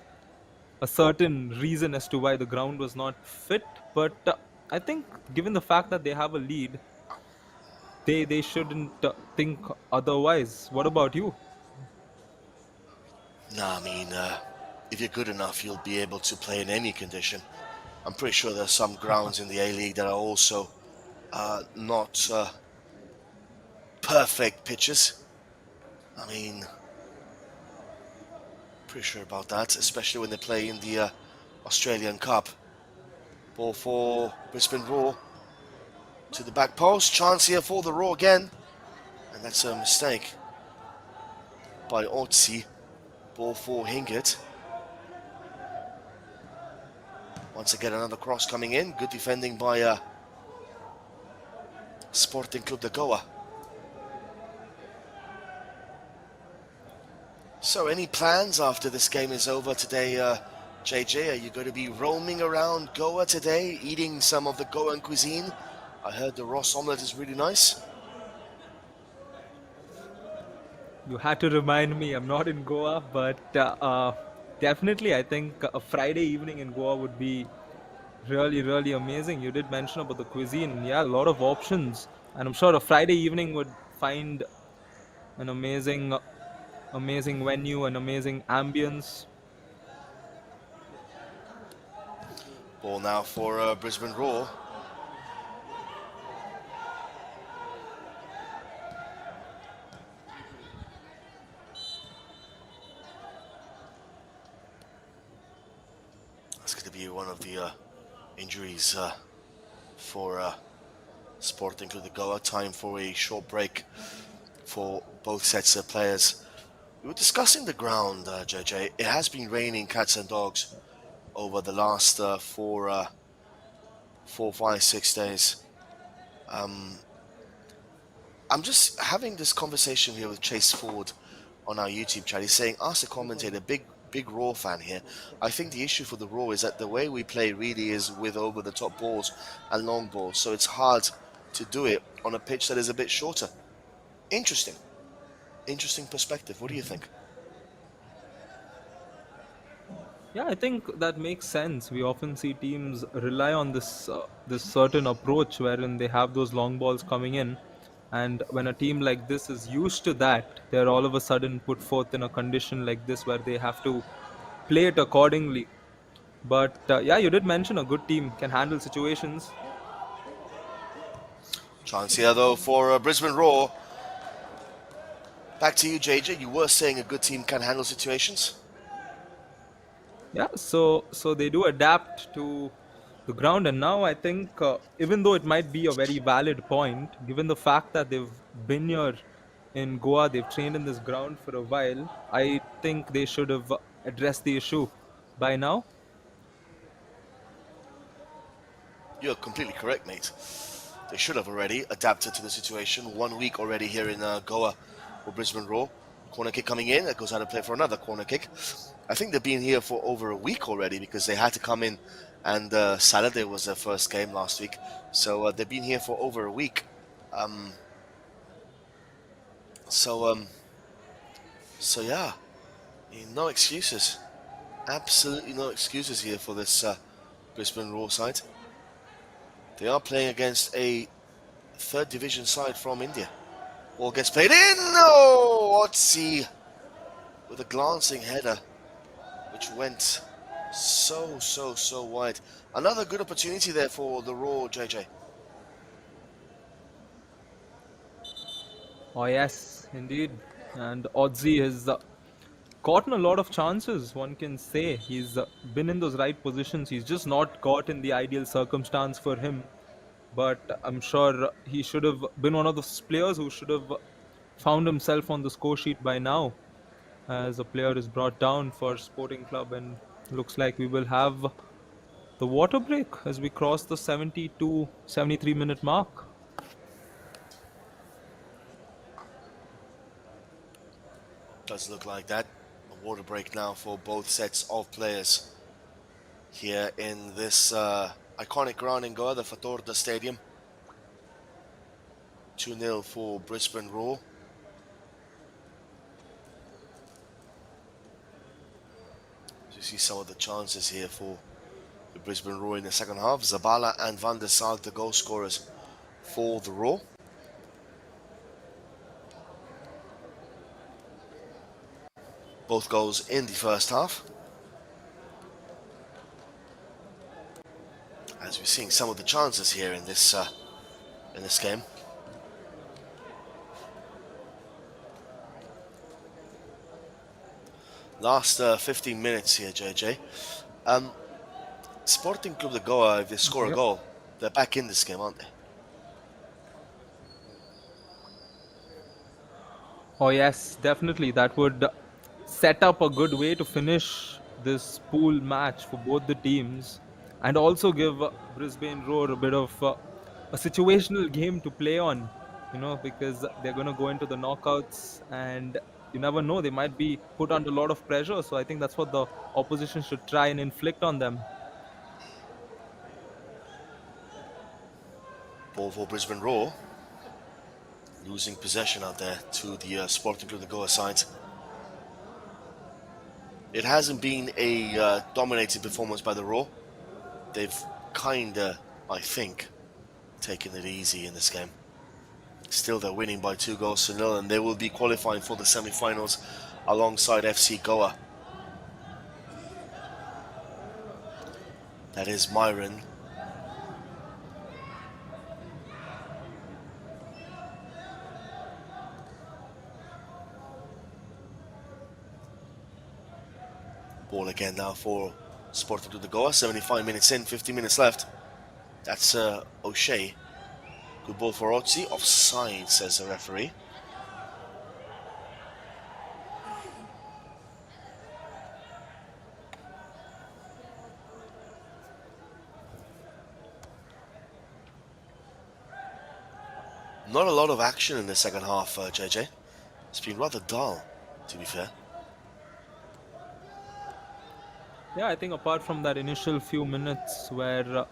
a certain reason as to why the ground was not fit. But I think, given the fact that they have a lead, they shouldn't think otherwise. What about you? No, I mean, if you're good enough, you'll be able to play in any condition. I'm pretty sure there's some grounds in the A-League that are also not perfect pitches. I mean, pretty sure about that, especially when they play in the Australian Cup. Ball for Brisbane Roar to the back post. Chance here for the Roar again. And that's a mistake by Otzi. Ball for Hingett. Once again, another cross coming in. Good defending by Sporting Clube de Goa. So, any plans after this game is over today, JJ? Are you going to be roaming around Goa today, eating some of the Goan cuisine? I heard the Ross omelette is really nice. You had to remind me, I'm not in Goa, but definitely I think a Friday evening in Goa would be really, really amazing. You did mention about the cuisine. Yeah, a lot of options. And I'm sure a Friday evening would find an amazing venue, an amazing ambience. Ball now for Brisbane Roar. That's going to be one of the injuries for Sporting Clube de Goa. Time for a short break for both sets of players. We were discussing the ground, JJ. It has been raining cats and dogs over the last 4, 5, 6 days. I'm just having this conversation here with Chase Ford on our YouTube chat. He's saying, ask the commentator, big Raw fan here. I think the issue for the Raw is that the way we play really is with over the top balls and long balls, so it's hard to do it on a pitch that is a bit shorter. Interesting perspective. What do you think? Yeah, I think that makes sense. We often see teams rely on this certain approach wherein they have those long balls coming in, and when a team like this is used to that, they're all of a sudden put forth in a condition like this where they have to play it accordingly. But yeah, you did mention a good team can handle situations. Chance here though for Brisbane Roar. Back to you, JJ. You were saying a good team can handle situations. Yeah, so they do adapt to the ground, and now I think even though it might be a very valid point, given the fact that they've been here in Goa, they've trained in this ground for a while, I think they should have addressed the issue by now. You're completely correct, mate. They should have already adapted to the situation. 1 week already here in Goa for Brisbane Roar. Corner kick coming in. It goes out of play for another corner kick. I think they've been here for over a week already because they had to come in, and Saturday was their first game last week. So they've been here for over a week. So yeah, no excuses. Absolutely no excuses here for this Brisbane Roar side. They are playing against a third division side from India. Ball gets played in. No, Otzi with a glancing header, which went so wide. Another good opportunity there for the Raw, JJ. Oh yes, indeed. And Odzi has gotten a lot of chances. One can say he's been in those right positions. He's just not got in the ideal circumstance for him. But I'm sure he should have been one of those players who should have found himself on the score sheet by now, as a player is brought down for Sporting Club, and looks like we will have the water break as we cross the 72 73-minute mark. Does look like that. A water break now for both sets of players here in this iconic ground in Goa, the Fatorda Stadium. 2-0 for Brisbane Roar. As you see some of the chances here for the Brisbane Roar in the second half. Zabala and Van der Sar, the goal scorers for the Roar. Both goals in the first half. As we're seeing some of the chances here in this game. Last 15 minutes here, JJ. Sporting Clube de Goa, if they score a Yep. goal, they're back in this game, aren't they? Oh yes, definitely. That would set up a good way to finish this pool match for both the teams. and also give Brisbane Roar a bit of a situational game to play on, because they're going to go into the knockouts, and you never know, they might be put under a lot of pressure. So I think that's what the opposition should try and inflict on them. Ball for Brisbane Roar. Losing possession out there to the Sporting Clube de Goa side. It hasn't been a dominated performance by the Roar. They've kinda, I think, taken it easy in this game. Still, they're winning by 2-0, and they will be qualifying for the semi-finals alongside FC Goa. That is Myron. Ball again now for Sporting Clube de Goa. 75 minutes in, 50 minutes left. That's O'Shea. Good ball for Otzi. Offside, says the referee. Not a lot of action in the second half, JJ. It's been rather dull, to be fair. Yeah, I think apart from that initial few minutes where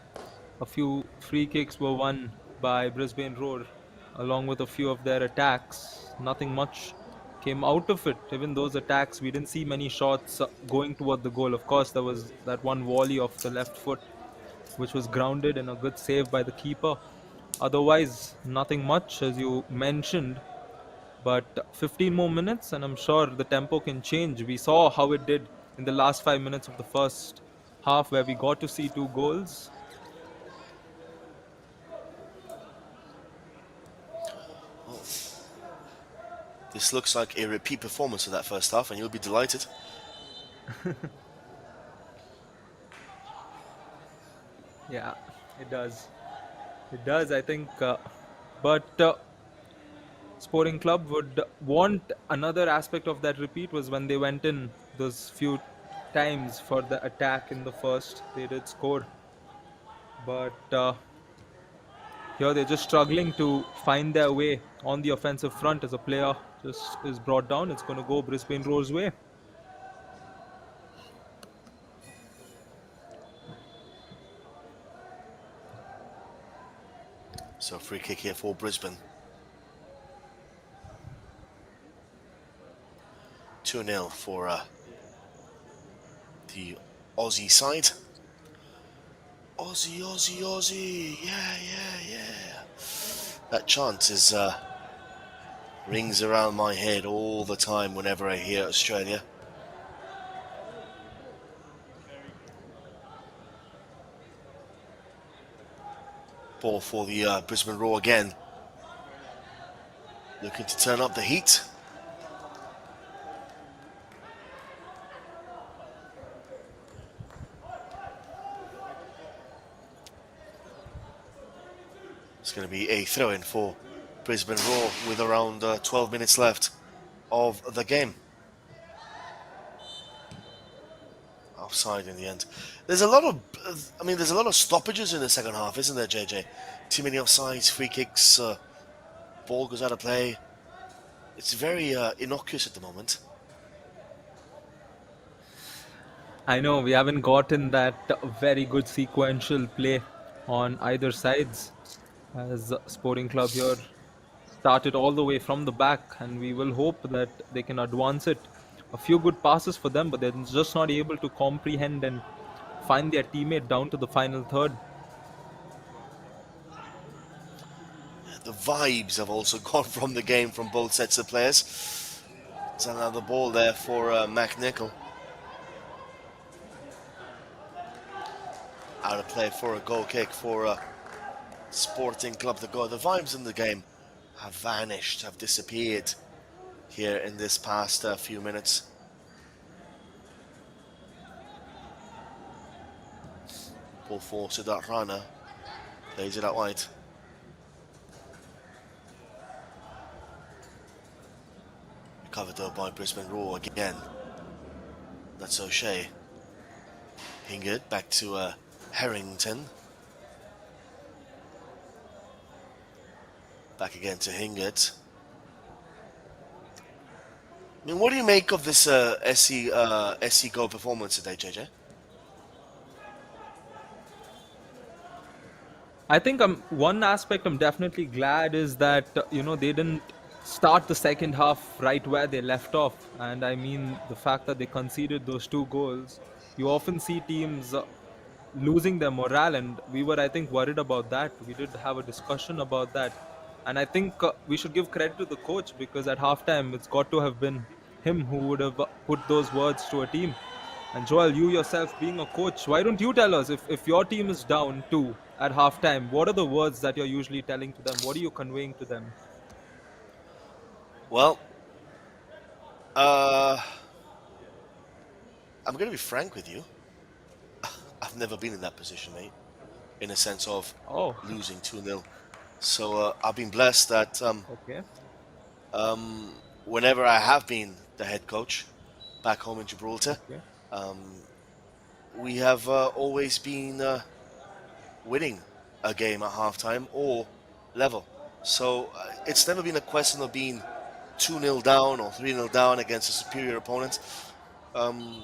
a few free kicks were won by Brisbane Roar, along with a few of their attacks, nothing much came out of it. Even those attacks, we didn't see many shots going toward the goal. Of course, there was that one volley off the left foot, which was grounded, and a good save by the keeper. Otherwise, nothing much, as you mentioned. But 15 more minutes, and I'm sure the tempo can change. We saw how it did in the last 5 minutes of the first half, where we got to see 2 goals. This looks like a repeat performance of that first half, and you'll be delighted. Yeah, it does. It does, I think. But Sporting Club would want another aspect of that repeat was when they went in those few times for the attack in the first. They did score. But here they're just struggling to find their way on the offensive front. As a player just is brought down, it's going to go Brisbane Roar's way. So free kick here for Brisbane. 2-0 for the Aussie side. Aussie, Aussie, Aussie, yeah. That chant is rings around my head all the time whenever I hear Australia. Ball for the Brisbane Roar again. Looking to turn up the heat. It's going to be a throw-in for Brisbane Roar with around 12 minutes left of the game. Offside in the end. There's a lot of stoppages in the second half, isn't there, JJ? Too many offsides, free kicks, ball goes out of play. It's very innocuous at the moment. I know we haven't gotten that very good sequential play on either sides, as Sporting Club here started all the way from the back, and we will hope that they can advance it. A few good passes for them, but they're just not able to comprehend and find their teammate down to the final third. The vibes have also gone from the game from both sets of players. There's another ball there for Mac Nicol. Out of play for a goal kick for Sporting Club de Goa. The vibes in the game have vanished, have disappeared here in this past few minutes. Ball for Siddharth Rana. Plays it out wide. Covered though by Brisbane Roar again. That's O'Shea. Hingard back to Harrington. Back again to Hingett. I mean, what do you make of this SC Go performance today, JJ? I think one aspect I'm definitely glad is that they didn't start the second half right where they left off, and I mean the fact that they conceded those two goals. You often see teams losing their morale, and we were, I think, worried about that. We did have a discussion about that, and I think we should give credit to the coach, because at halftime it's got to have been him who would have put those words to a team. And Joel, you yourself being a coach, why don't you tell us, if your team is down two at halftime, what are the words that you're usually telling to them? What are you conveying to them? Well, uh, I'm going to be frank with you. I've never been in that position, mate, in a sense of Oh, losing 2-0. So I've been blessed that okay, whenever I have been the head coach back home in Gibraltar, okay, um, we have always been winning a game at halftime or level. So it's never been a question of being 2-0 down or 3-0 down against a superior opponent. Um,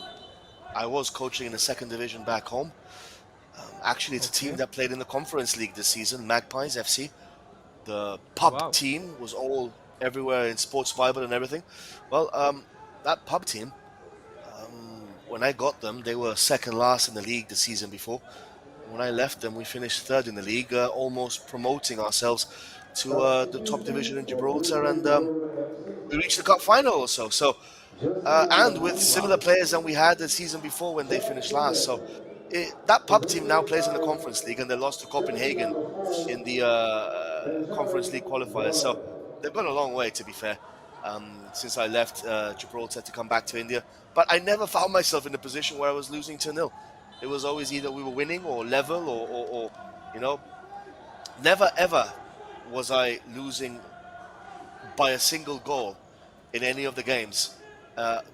I was coaching in the second division back home. Actually, it's a team okay. that played in the Conference League this season, Magpies FC. The pub Wow. team was all everywhere in Sports Bible and everything. Well, that pub team, when I got them, they were second last in the league the season before. When I left them, we finished third in the league, almost promoting ourselves to the top division in Gibraltar, and we reached the cup final also. So, and with similar Wow. players than we had the season before when they finished last. So, that pub team now plays in the Conference League, and they lost to Copenhagen in the Conference League qualifiers. So, they've gone a long way, to be fair, since I left Gibraltar to come back to India. But I never found myself in a position where I was losing 2-0. It was always either we were winning or level or you know, never ever was I losing by a single goal in any of the games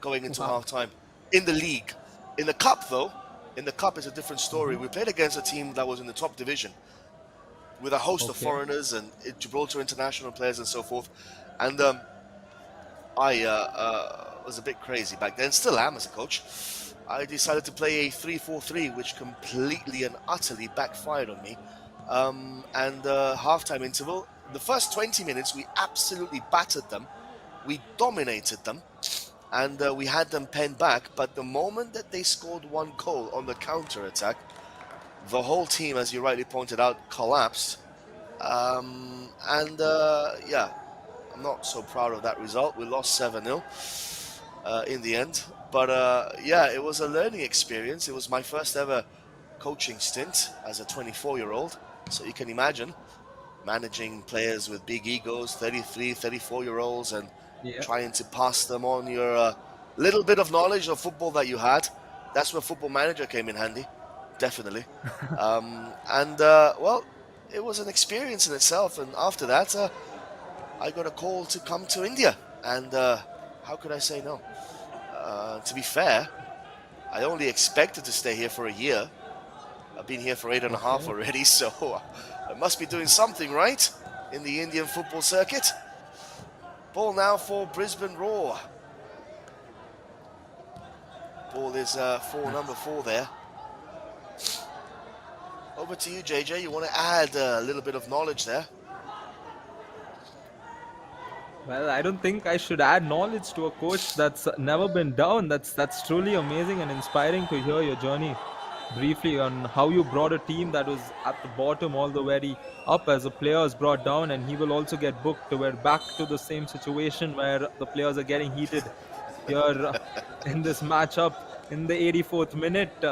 going into Wow. halftime in the league. In the cup, though, in the cup is a different story. Hmm. We played against a team that was in the top division with a host of Okay. foreigners and Gibraltar international players and so forth. And I was a bit crazy back then, still am as a coach. I decided to play a 3-4-3, which completely and utterly backfired on me. And halftime interval, the first 20 minutes, we absolutely battered them. We dominated them, and we had them penned back. But the moment that they scored one goal on the counter attack, the whole team, as you rightly pointed out, collapsed. And yeah, I'm not so proud of that result. We lost 7-0 in the end. But yeah, it was a learning experience. It was my first ever coaching stint as a 24-year-old. So you can imagine managing players with big egos, 33, 34-year-olds, and Yeah. trying to pass them on your little bit of knowledge of football that you had. That's where Football Manager came in handy, definitely. And well, it was an experience in itself. And after that, I got a call to come to India. And how could I say no? To be fair, I only expected to stay here for a year. I've been here for 8.5 Okay. already, so I must be doing something right in the Indian football circuit. Ball now for Brisbane Roar. Ball is for number 4 there. Over to you, JJ. You want to add a little bit of knowledge there? Well, I don't think I should add knowledge to a coach that's never been down. That's truly amazing and inspiring to hear your journey briefly on how you brought a team that was at the bottom all the way up as the players brought down, and he will also get booked. We're back to the same situation where the players are getting heated here in this matchup in the 84th minute,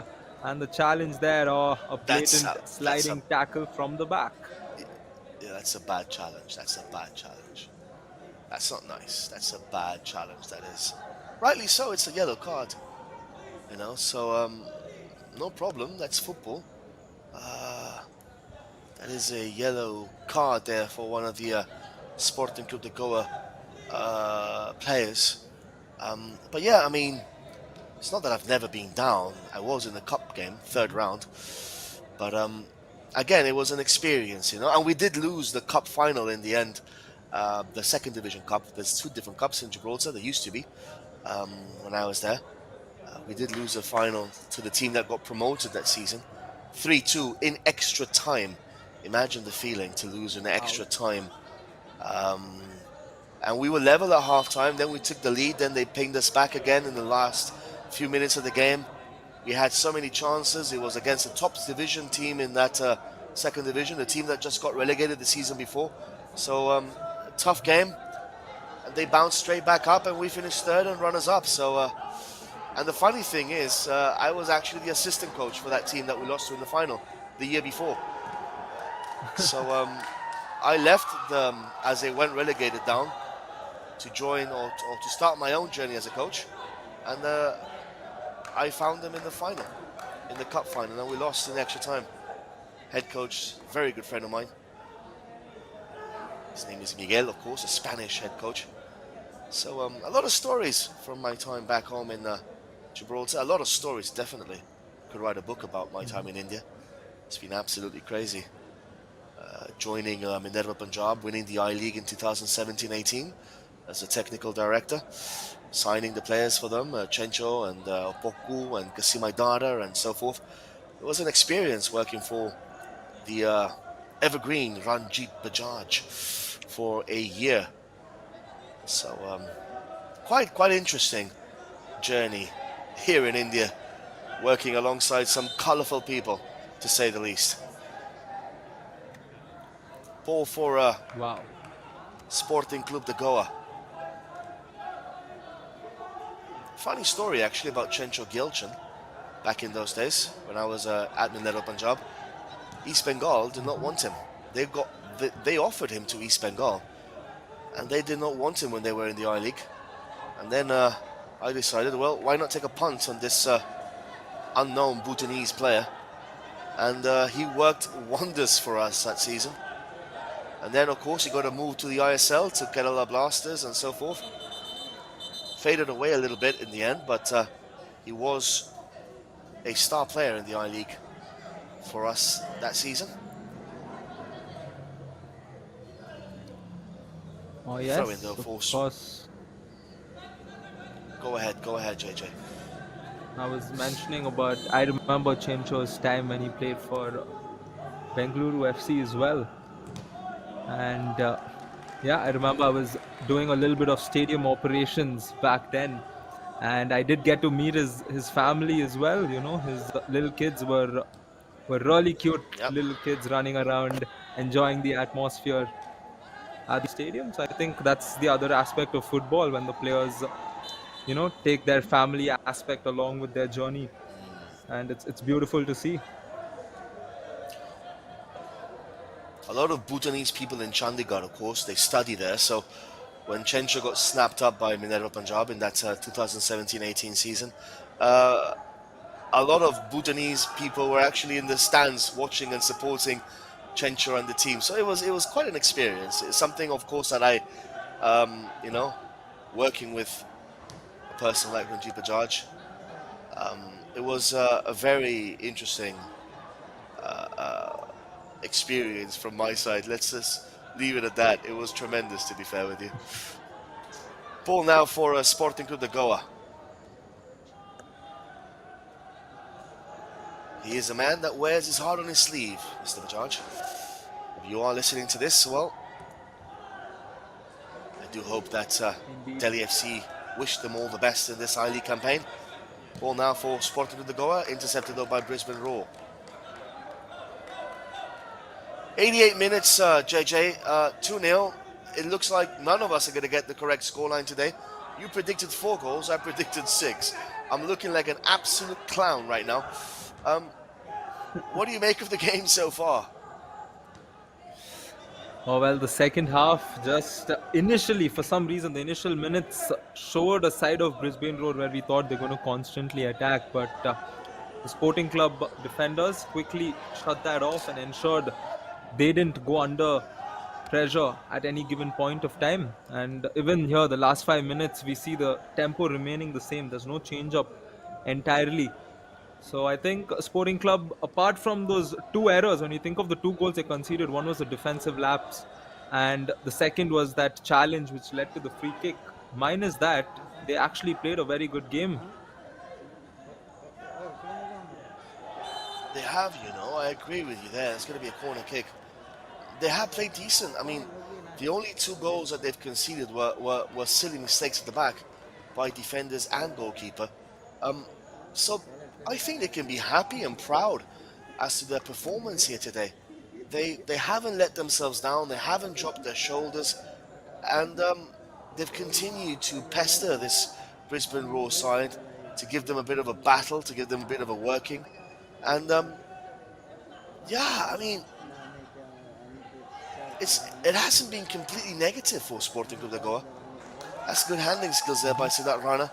and the challenge there, or a That's blatant a sliding tackle from the back. yeah, that's a bad challenge. That's a bad challenge. That's not nice. That's a bad challenge. That is, rightly so. It's a yellow card. You know, so no problem. That's football. Uh, that is a yellow card there for one of the Sporting Clube de Goa players. But yeah, I mean, it's not that I've never been down. I was in the cup game, third round. But again, it was an experience, and we did lose the cup final in the end, the second division cup. There's two different cups in Gibraltar. There used to be when I was there. We did lose the final to the team that got promoted that season, 3-2 in extra time. Imagine the feeling to lose in extra time. And we were level at halftime. Then we took the lead. Then they pinged us back again in the last few minutes of the game. We had so many chances. It was against the top division team in that second division, the team that just got relegated the season before. So tough game. And they bounced straight back up, and we finished third and runners up. So, and the funny thing is, I was actually the assistant coach for that team that we lost to in the final the year before. So I left them as they went relegated down to join or to start my own journey as a coach. And I found them in the final, in the cup final, and we lost in extra time. Head coach, very good friend of mine. His name is Miguel, of course, a Spanish head coach. So a lot of stories from my time back home in Gibraltar. A lot of stories, definitely. Could write a book about my time in India. It's been absolutely crazy. Joining Minerva Punjab, winning the I-League in 2017-18 as a technical director. Signing the players for them, Chencho and Opoku and Kasimaidara and so forth. It was an experience working for the evergreen Ranjit Bajaj for a year. So quite interesting journey here in India, working alongside some colourful people, to say the least. Ball for Wow. Sporting Clube de Goa. Funny story actually about Chencho Gilchan back in those days when I was at Minerva Punjab. East Bengal did not want him. They offered him to East Bengal, and they did not want him when they were in the I-League. And then I decided, well, why not take a punt on this unknown Bhutanese player? And he worked wonders for us that season. And then, of course, he got a move to the ISL, to Kerala Blasters and so forth. Faded away a little bit in the end, but he was a star player in the I-League for us that season. Oh Throw yes, in though, of force. course. Go ahead, JJ. I was mentioning about, I remember Chencho's time when he played for Bengaluru FC as well. And yeah, I remember I was doing a little bit of stadium operations back then. And I did get to meet his family as well. His little kids were really cute Yep. little kids running around, enjoying the atmosphere at the stadium. So I think that's the other aspect of football, when the players, take their family aspect along with their journey, and it's beautiful to see. A lot of Bhutanese people in Chandigarh, of course, they study there. So when Chencho got snapped up by Minerva Punjab in that 2017-18 season, a lot of Bhutanese people were actually in the stands watching and supporting Chencho and the team. So it was quite an experience. It's something, of course, that I, working with a person like Ranjit Bajaj, it was a very interesting experience from my side. Let's just leave it at that. It was tremendous, to be fair with you. Ball now for Sporting Clube de Goa. He is a man that wears his heart on his sleeve, Mr. Bajaj. If you are listening to this, well, I do hope that Delhi FC wish them all the best in this I-League campaign. Ball now for Sporting Clube de Goa, intercepted though by Brisbane Roar. 88 minutes, JJ, 2-0. It looks like none of us are going to get the correct scoreline today. You predicted 4 goals, I predicted 6. I'm looking like an absolute clown right now. What do you make of the game so far? Oh well, the second half, just initially, for some reason, the initial minutes showed a side of Brisbane Roar where we thought they're going to constantly attack, but the Sporting Club defenders quickly shut that off and ensured they didn't go under pressure at any given point of time. And even here, the last 5 minutes, we see the tempo remaining the same. There's no change up entirely. So I think Sporting Club, apart from those two errors, when you think of the two goals they conceded, one was a defensive lapse, and the second was that challenge which led to the free kick. Minus that, they actually played a very good game. They have, I agree with you there. It's going to be a corner kick. They have played decent. I mean, the only two goals that they've conceded were silly mistakes at the back by defenders and goalkeeper. So I think they can be happy and proud as to their performance here today. They haven't let themselves down. They haven't dropped their shoulders, and they've continued to pester this Brisbane Roar side to give them a bit of a battle, to give them a bit of a working. And yeah, I mean, it hasn't been completely negative for Sporting Clube Goa. That's good handling skills there by Siddharth Rana.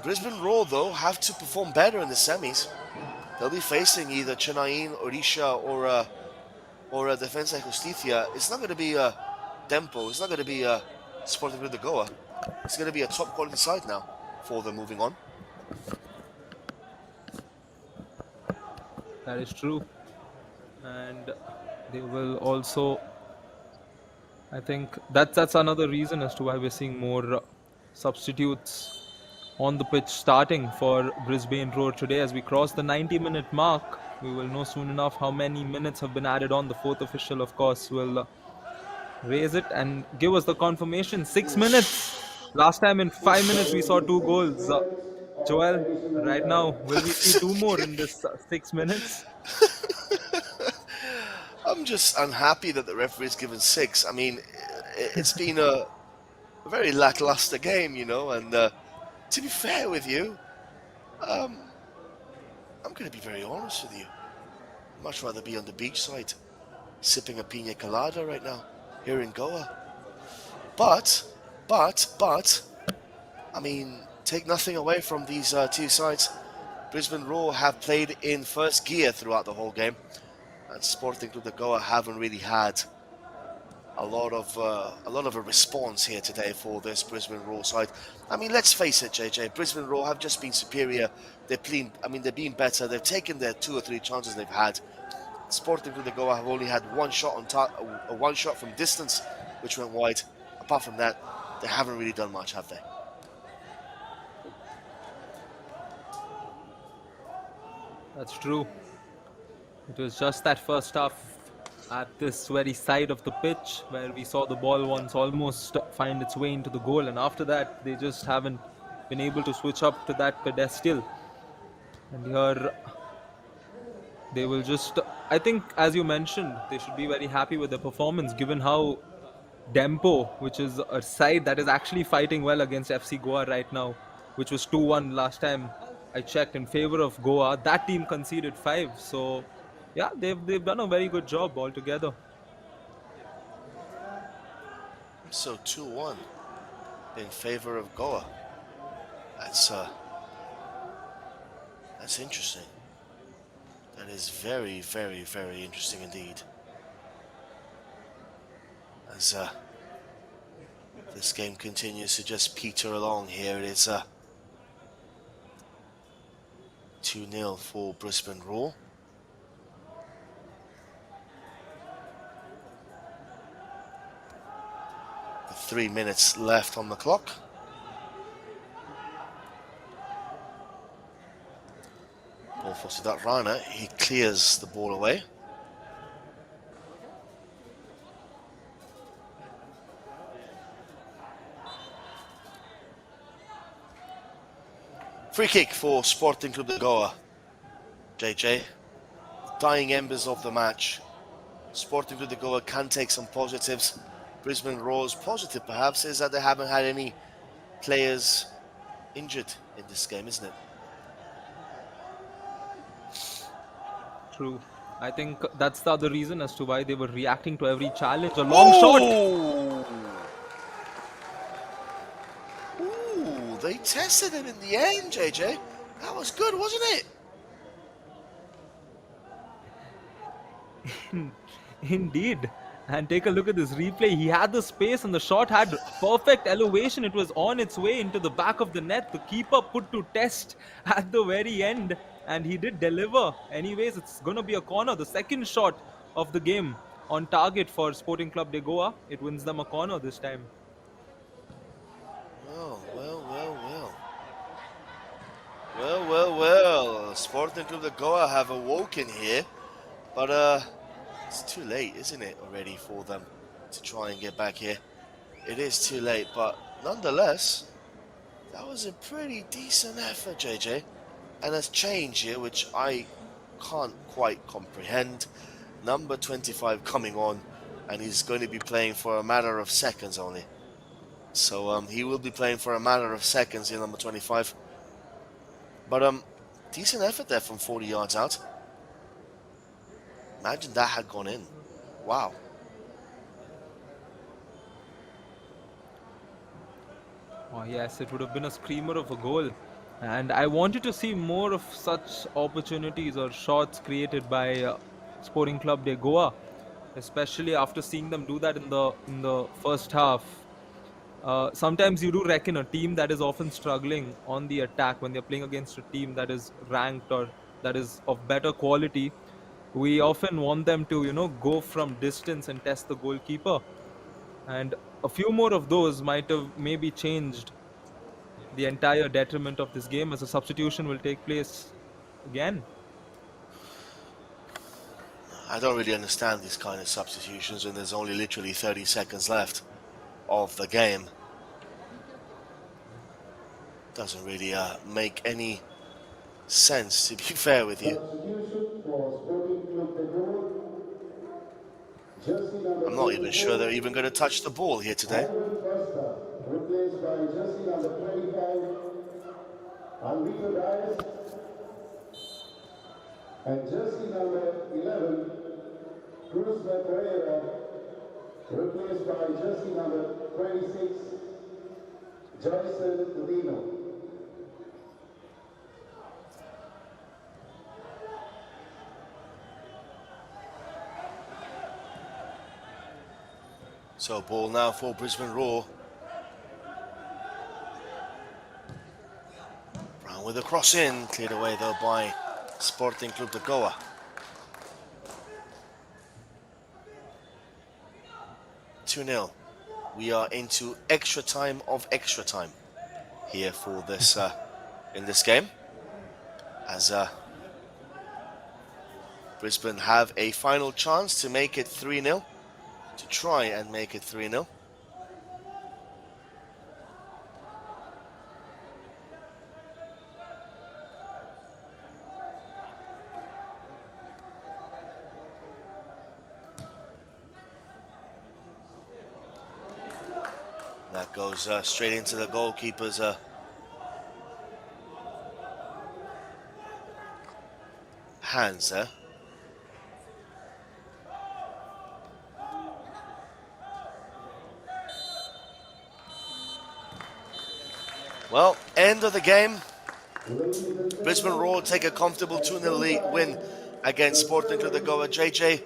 Brisbane Roar, though, have to perform better in the semis. They'll be facing either Chennaiyin, Odisha, or Defensa y Justicia. It's not going to be a Tempo. It's not going to be a Sporting Clube Goa. It's going to be a top quality side now for them moving on. That is true. And they will also, I think that's another reason as to why we're seeing more substitutes on the pitch starting for Brisbane Roar today. As we cross the 90-minute mark, we will know soon enough how many minutes have been added on. The fourth official, of course, will raise it and give us the confirmation. 6 minutes. Last time in 5 minutes we saw two goals. Joel, right now, will we see two more in this 6 minutes? I'm just unhappy that the referee's given 6. I mean, it's been a very lackluster game, and to be fair with you, I'm going to be very honest with you. I'd much rather be on the beachside, sipping a pina colada right now, here in Goa. But, I mean, take nothing away from these two sides. Brisbane Roar have played in first gear throughout the whole game, and Sporting Clube Goa haven't really had a lot of a response here today for this Brisbane Roar side. I mean, let's face it, JJ. Brisbane Roar have just been superior. They're being better. They've taken their 2 or 3 chances they've had. Sporting Clube Goa have only had one shot one shot from distance, which went wide. Apart from that, they haven't really done much, have they? That's true. It was just that first half at this very side of the pitch where we saw the ball once almost find its way into the goal, and after that they just haven't been able to switch up to that pedestal. And here they will just, I think, as you mentioned, they should be very happy with their performance given how Dempo, which is a side that is actually fighting well against FC Goa right now, which was 2-1 last time I checked in favor of Goa. That team conceded 5. So yeah, they've done a very good job altogether. So 2-1 in favor of Goa. That's interesting. That is very, very, very interesting indeed. As this game continues to just peter along here, it is 2-0 for Brisbane Roar. With 3 minutes left on the clock. Ball for Siddharth Rana. He clears the ball away. Free kick for Sporting Clube Goa. JJ. Dying embers of the match. Sporting Clube Goa can take some positives. Brisbane Roar's positive, perhaps, is that they haven't had any players injured in this game, isn't it? True. I think that's the other reason as to why they were reacting to every challenge. A long shot. Ooh, they tested him in the end, JJ. That was good, wasn't it? Indeed. And take a look at this replay. He had the space and the shot had perfect elevation. It was on its way into the back of the net. The keeper put to test at the very end and he did deliver. Anyways, it's going to be a corner. The second shot of the game on target for Sporting Club de Goa. It wins them a corner this time. Well. Sporting Club de Goa have awoken here, but it's too late, isn't it, already for them to try and get back here? It is too late, but nonetheless, that was a pretty decent effort, JJ. And a change here, which I can't quite comprehend. Number 25 coming on, and he's going to be playing for a matter of seconds only. So he will be playing for a matter of seconds here, number 25. But decent effort there from 40 yards out. Imagine that had gone in. Wow. Oh, yes, it would have been a screamer of a goal. And I wanted to see more of such opportunities or shots created by Sporting Club de Goa, especially after seeing them do that in the first half. Sometimes you do reckon a team that is often struggling on the attack when they're playing against a team that is ranked or that is of better quality. We often want them to, go from distance and test the goalkeeper. And a few more of those might have maybe changed the entire detriment of this game as a substitution will take place again. I don't really understand these kind of substitutions when there's only literally 30 seconds left of the game. Doesn't really make any sense, to be fair with you. Substitution for Sporting Club de Goa. Jersey number I'm not even sure 24, they're even going to touch the ball here today. Ivan Costa, replaced by jersey number 25, Alvito Dias, and jersey number 11, Cruz Pereira, replaced by jersey number 26, Joyson Lino. So ball now for Brisbane Roar. Brown with a cross in, cleared away though by Sporting Club de Goa. (2-0). We are into extra time of extra time here for this in this game, as Brisbane have a final chance to make it 3-0, to try and make it 3-0. That goes straight into the goalkeeper's hands there. Well, end of the game. Brisbane Roar take a comfortable 2-0 win against Sporting Club de Goa. JJ,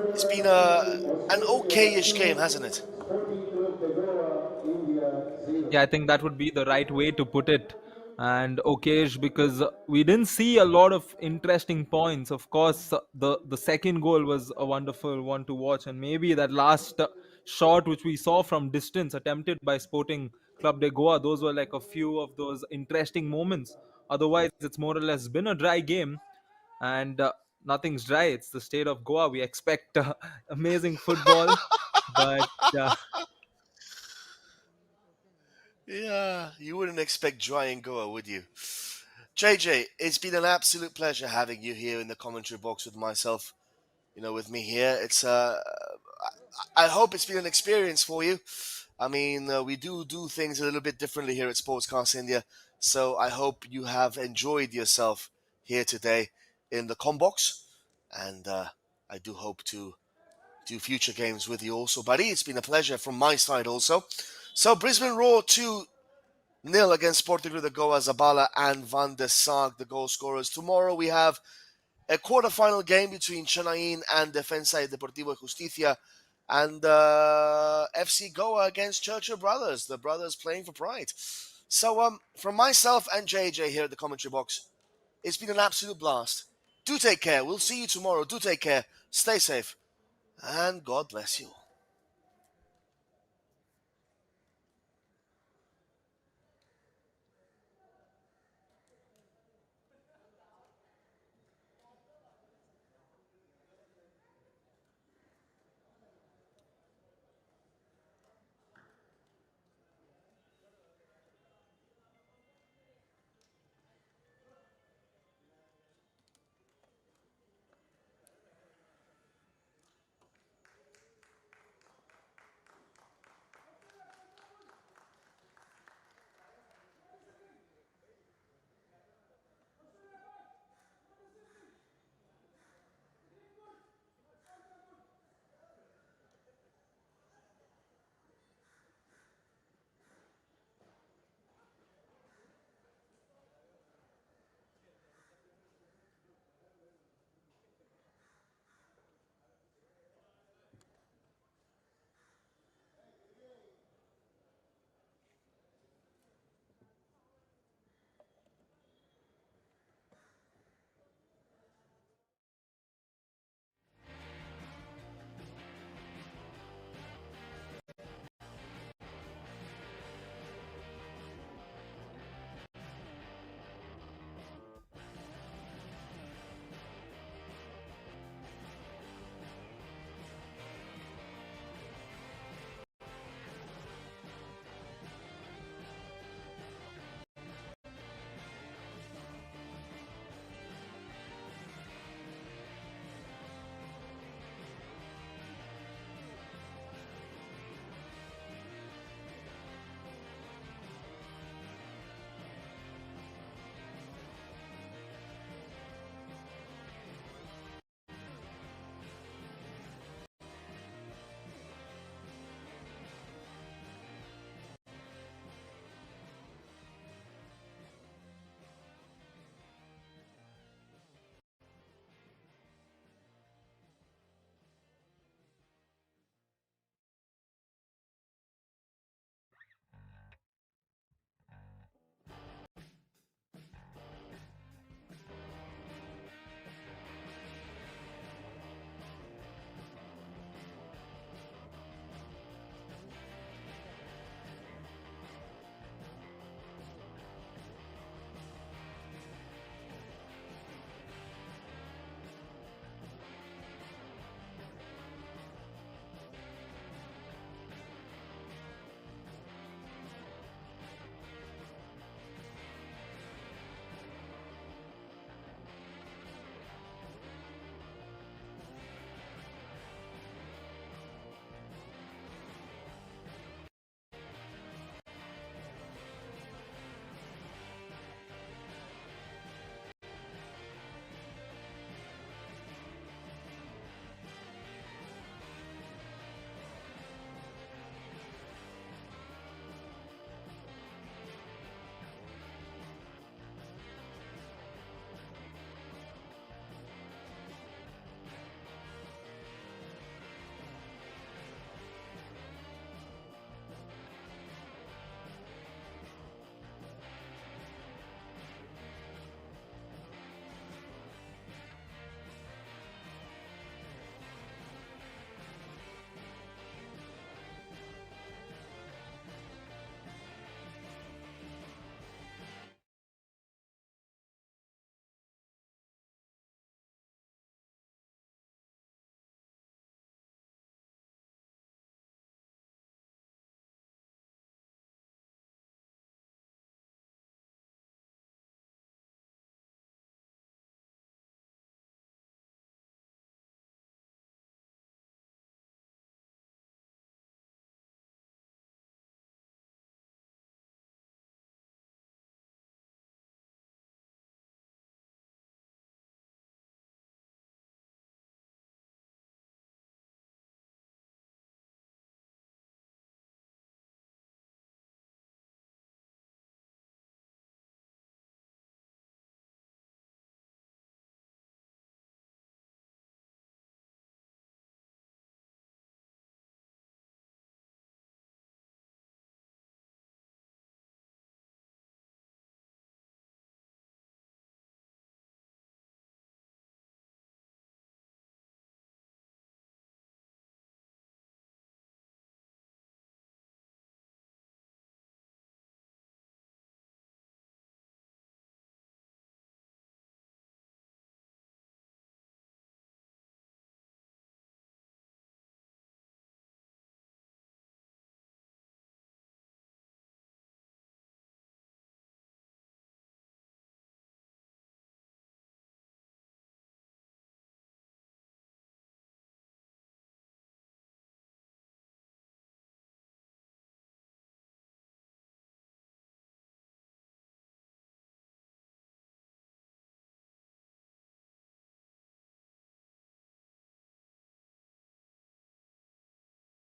it's been an okay-ish game, hasn't it? Sporting Club de Goa, India 0. Yeah, I think that would be the right way to put it. And okayish because we didn't see a lot of interesting points. Of course, the second goal was a wonderful one to watch, and maybe that last shot which we saw from distance attempted by Sporting Club de Goa, those were like a few of those interesting moments. Otherwise, it's more or less been a dry game, and nothing's dry. It's the state of Goa. We expect amazing football, but. Uh, Yeah, you wouldn't expect dry and Goa, would you? JJ, it's been an absolute pleasure having you here in the commentary box with myself, with me here. It's I hope it's been an experience for you. I mean, we do things a little bit differently here at Sportscast India, so I hope you have enjoyed yourself here today in the combox, and I do hope to do future games with you also, buddy. It's been a pleasure from my side also. So Brisbane Roar 2-0 against Sporting Club de Goa. Zabala and Van der Sar, the goal scorers. Tomorrow we have a quarter-final game between Chennai and Defensa y Deportivo Justicia. and FC Goa against Churchill Brothers, the brothers playing for pride. So, from myself and JJ here at the commentary box, it's been an absolute blast. Do take care. We'll see you tomorrow. Do take care. Stay safe. And God bless you.